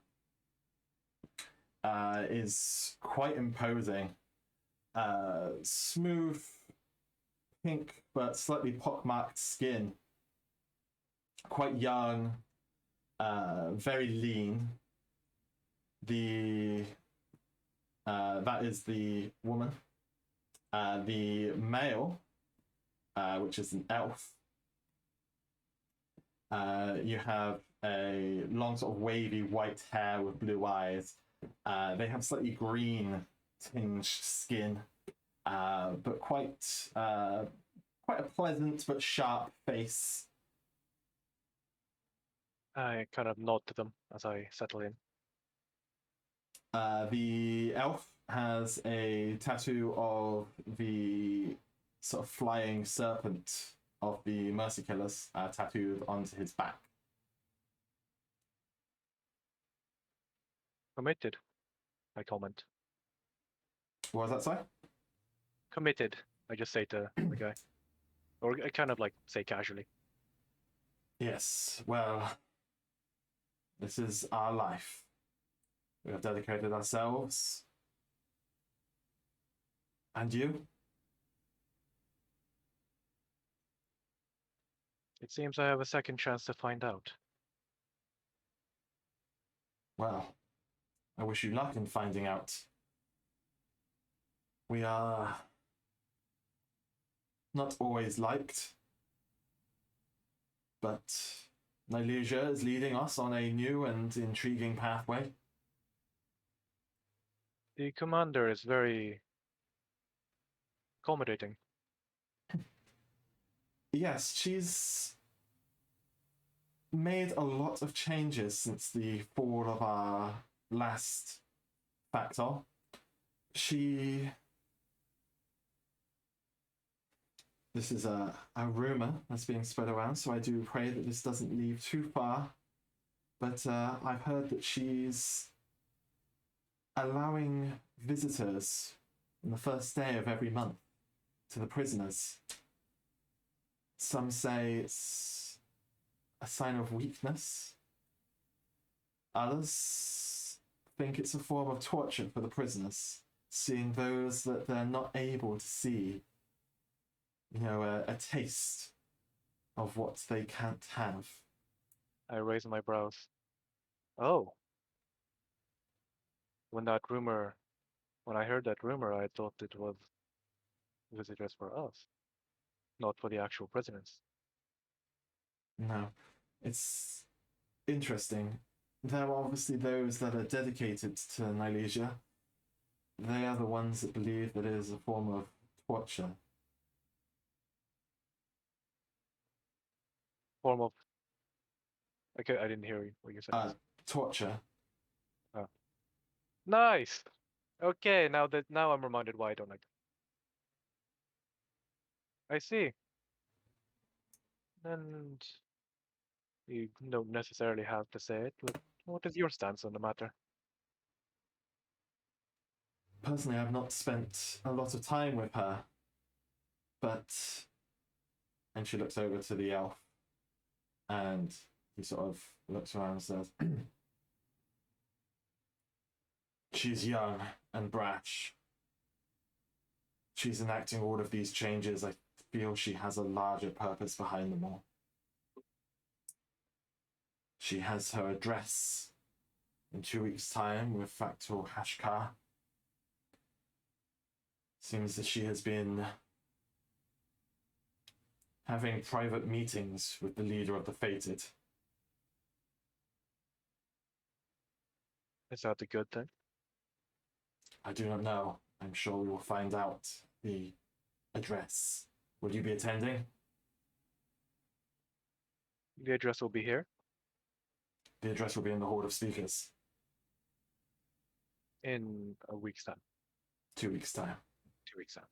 is quite imposing. Smooth, pink, but slightly pockmarked skin. Quite young, very lean. That is the woman. The male, which is an elf, you have a long sort of wavy white hair with blue eyes. They have slightly green tinged skin, but quite a pleasant but sharp face. I kind of nod to them as I settle in. The elf has a tattoo of the sort of flying serpent of the Mercy Killers tattooed onto his back. Committed, I comment. What was that, sorry? Committed, I just say to the guy. Or I kind of like say casually. Yes, well, this is our life. We have dedicated ourselves. And you? It seems I have a second chance to find out. Well, I wish you luck in finding out. We are not always liked, but Nilesia is leading us on a new and intriguing pathway. The commander is very accommodating. Yes, she's made a lot of changes since the fall of our last factor. This is a rumor that's being spread around, so I do pray that this doesn't leave too far. But I've heard that she's allowing visitors on the first day of every month to the prisoners. Some say it's a sign of weakness. Others think it's a form of torture for the prisoners, seeing those that they're not able to see, a taste of what they can't have. I raise my brows. Oh. When I heard that rumor, I thought it was visitors for us, not for the actual prisoners. No, it's interesting. There are obviously those that are dedicated to Nilesia. They are the ones that believe that it is a form of torture. Form of. Okay, I didn't hear what you said. Torture. Oh. Nice. Okay, now I'm reminded why I don't like them. I see. And you don't necessarily have to say it, but what is your stance on the matter? Personally, I've not spent a lot of time with her, but. And she looks over to the elf, and he sort of looks around and says, She's young and brash. She's enacting all of these changes. I feel she has a larger purpose behind them all. She has her address in 2 weeks' time with Factor Hashkar. Seems that she has been having private meetings with the leader of the Fated. Is that a good thing? I do not know. I'm sure we will find out the address. Will you be attending? The address will be here The address will be in the Hall of Speakers. in a week's time. 2 weeks' time. 2 weeks time.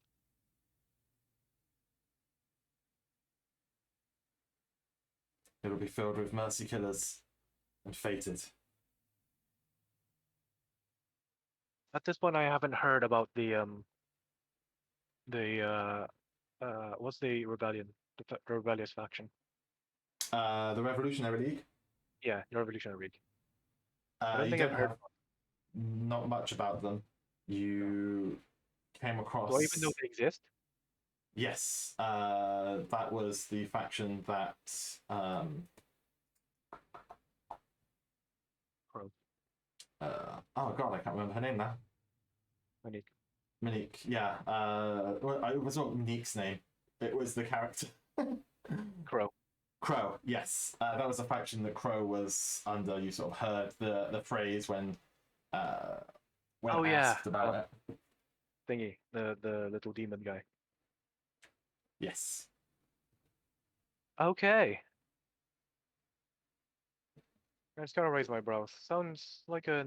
It'll be filled with mercy killers and fated. At this point, I haven't heard about what's the rebellion, the rebellious faction? The Revolutionary League. Yeah, the Revolutionary League. I don't You think I've don't heard. have not much about them. You came across. Do I even know they exist? Yes, that was the faction that. Crow. Oh god, I can't remember her name now. Monique. Monique, yeah. Well, it was not Monique's name. It was the character. Crow. Crow, yes. That was a faction that Crow was under. You sort of heard the phrase when Oh yeah, asked about it. thingy, the little demon guy. Yes. Okay. I just gotta raise my brows. Sounds like a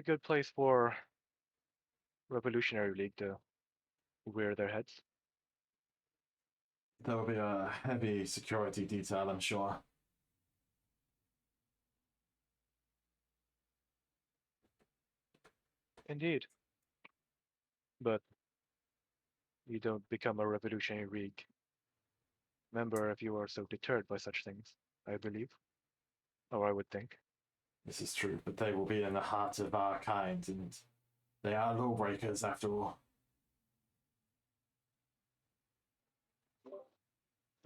good place for Revolutionary League to rear their heads. There will be a heavy security detail, I'm sure. Indeed. But you don't become a Revolutionary League member if you are so deterred by such things. I believe, or I would think. This is true, but they will be in the heart of our kind, and they are lawbreakers after all.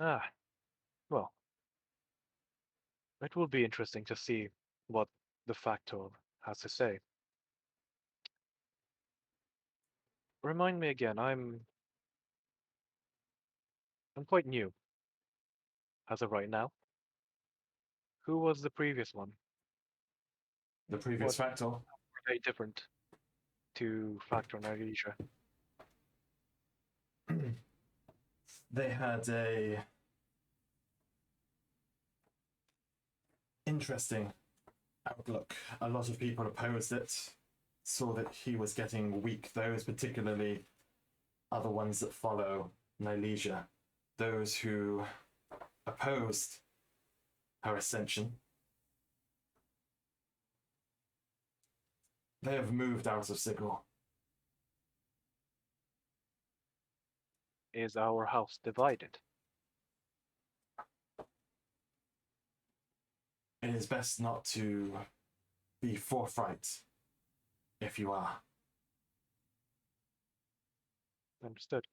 Ah, well, it will be interesting to see what the Factor has to say. Remind me again, I'm quite new as of right now. Who was the previous one? The previous What factor, were they different to Factor and Asia? they had a interesting outlook. A lot of people opposed it, saw that he was getting weak. Those, particularly, are the ones that follow Nilesia. Those who opposed her ascension, they have moved out of Sigil. Is our house divided? It is best not to be forthright if you are. Understood.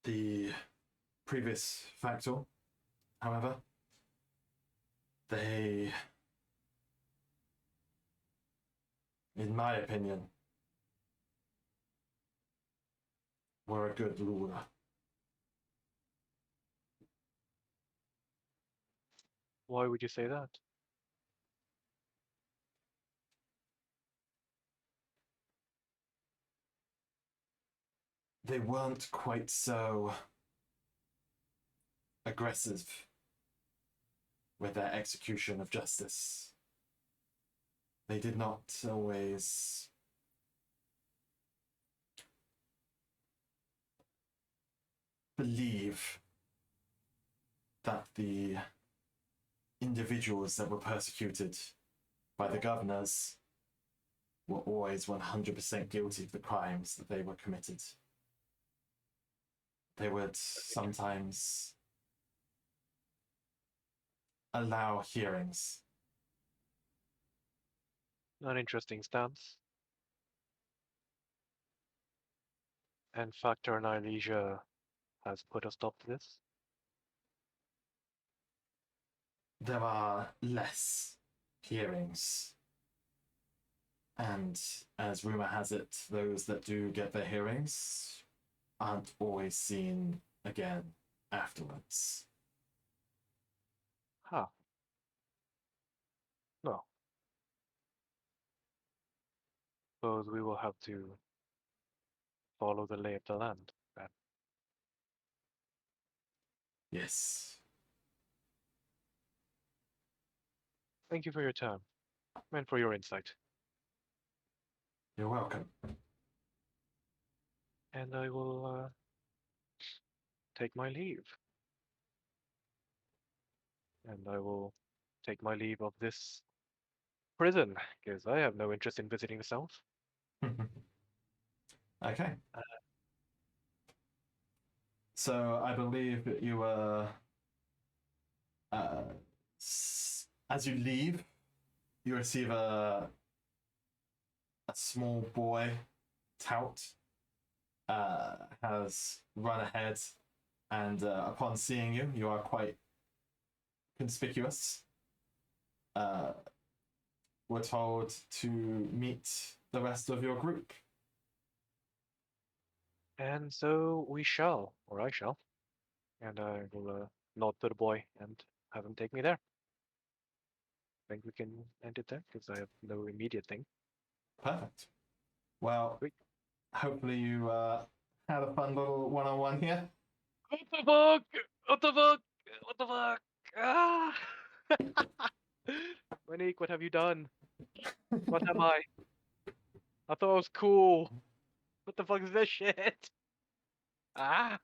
The previous factor, however, they, in my opinion, were a good ruler. Why would you say that? They weren't quite so aggressive with their execution of justice. They did not always believe that the individuals that were persecuted by the governors were always 100% guilty of the crimes that they were committed. They would sometimes allow hearings. An interesting stance. And Factor and Asia has put a stop to this. There are less hearings. And as rumor has it, those that do get their hearings aren't always seen again afterwards. Huh. Well, suppose we will have to follow the lay of the land then. Yes. Thank you for your time and for your insight. You're welcome. And I will take my leave. And I will take my leave of this prison, because I have no interest in visiting the South. Okay. So I believe that you were, as you leave, you receive a small boy, tout, has run ahead, and upon seeing you, you are quite conspicuous. We're told to meet the rest of your group. And so we shall, or I shall. And I will nod to the boy and have him take me there. I think we can end it there, because I have no immediate thing. Perfect. Well, Sweet. hopefully you had a fun little one-on-one here. What the fuck? What the fuck? What the fuck? Ah! Monique, what have you done? What am I? I thought it was cool. What the fuck is this shit? Ah!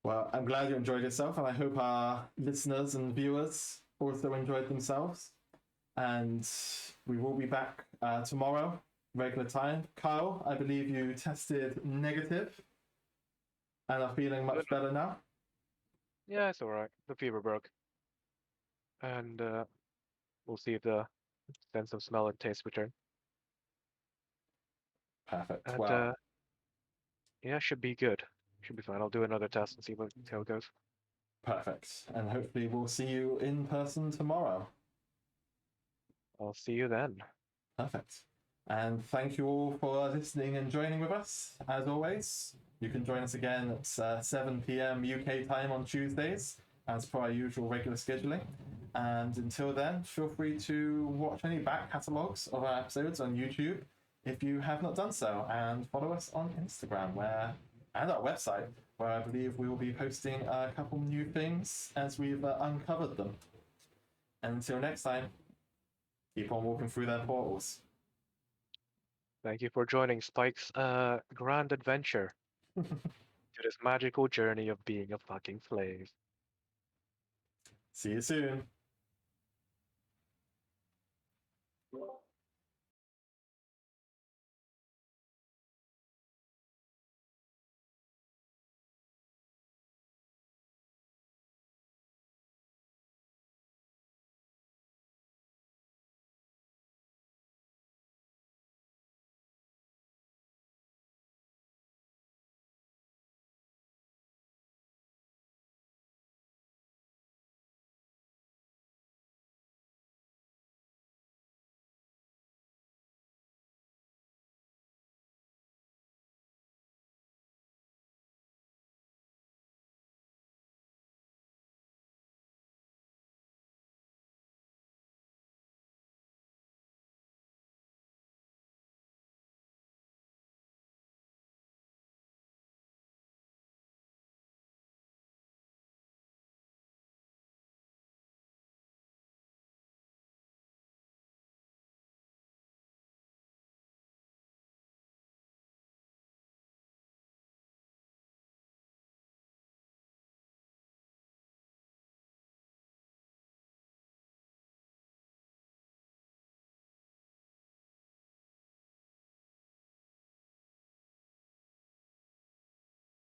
Well, I'm glad you enjoyed yourself, and I hope our listeners and viewers also enjoyed themselves. And we will be back tomorrow, regular time. Kyle, I believe you tested negative. And are feeling Good. much better now? Yeah, it's all right. The fever broke, and we'll see if the sense of smell and taste return. Perfect. And Well, yeah, should be good. Should be fine. I'll do another test and see how it goes. perfect. And hopefully we'll see you in person tomorrow. I'll see you then. Perfect. And thank you all for listening and joining with us. As always, you can join us again at 7 p.m. UK time on Tuesdays, as per our usual regular scheduling. And until then, feel free to watch any back catalogues of our episodes on YouTube if you have not done so, and follow us on Instagram and our website, where I believe we will be posting a couple new things as we've uncovered them. And until next time, keep on walking through their portals. Thank you for joining Spike's grand adventure to this magical journey of being a fucking slave. See you soon.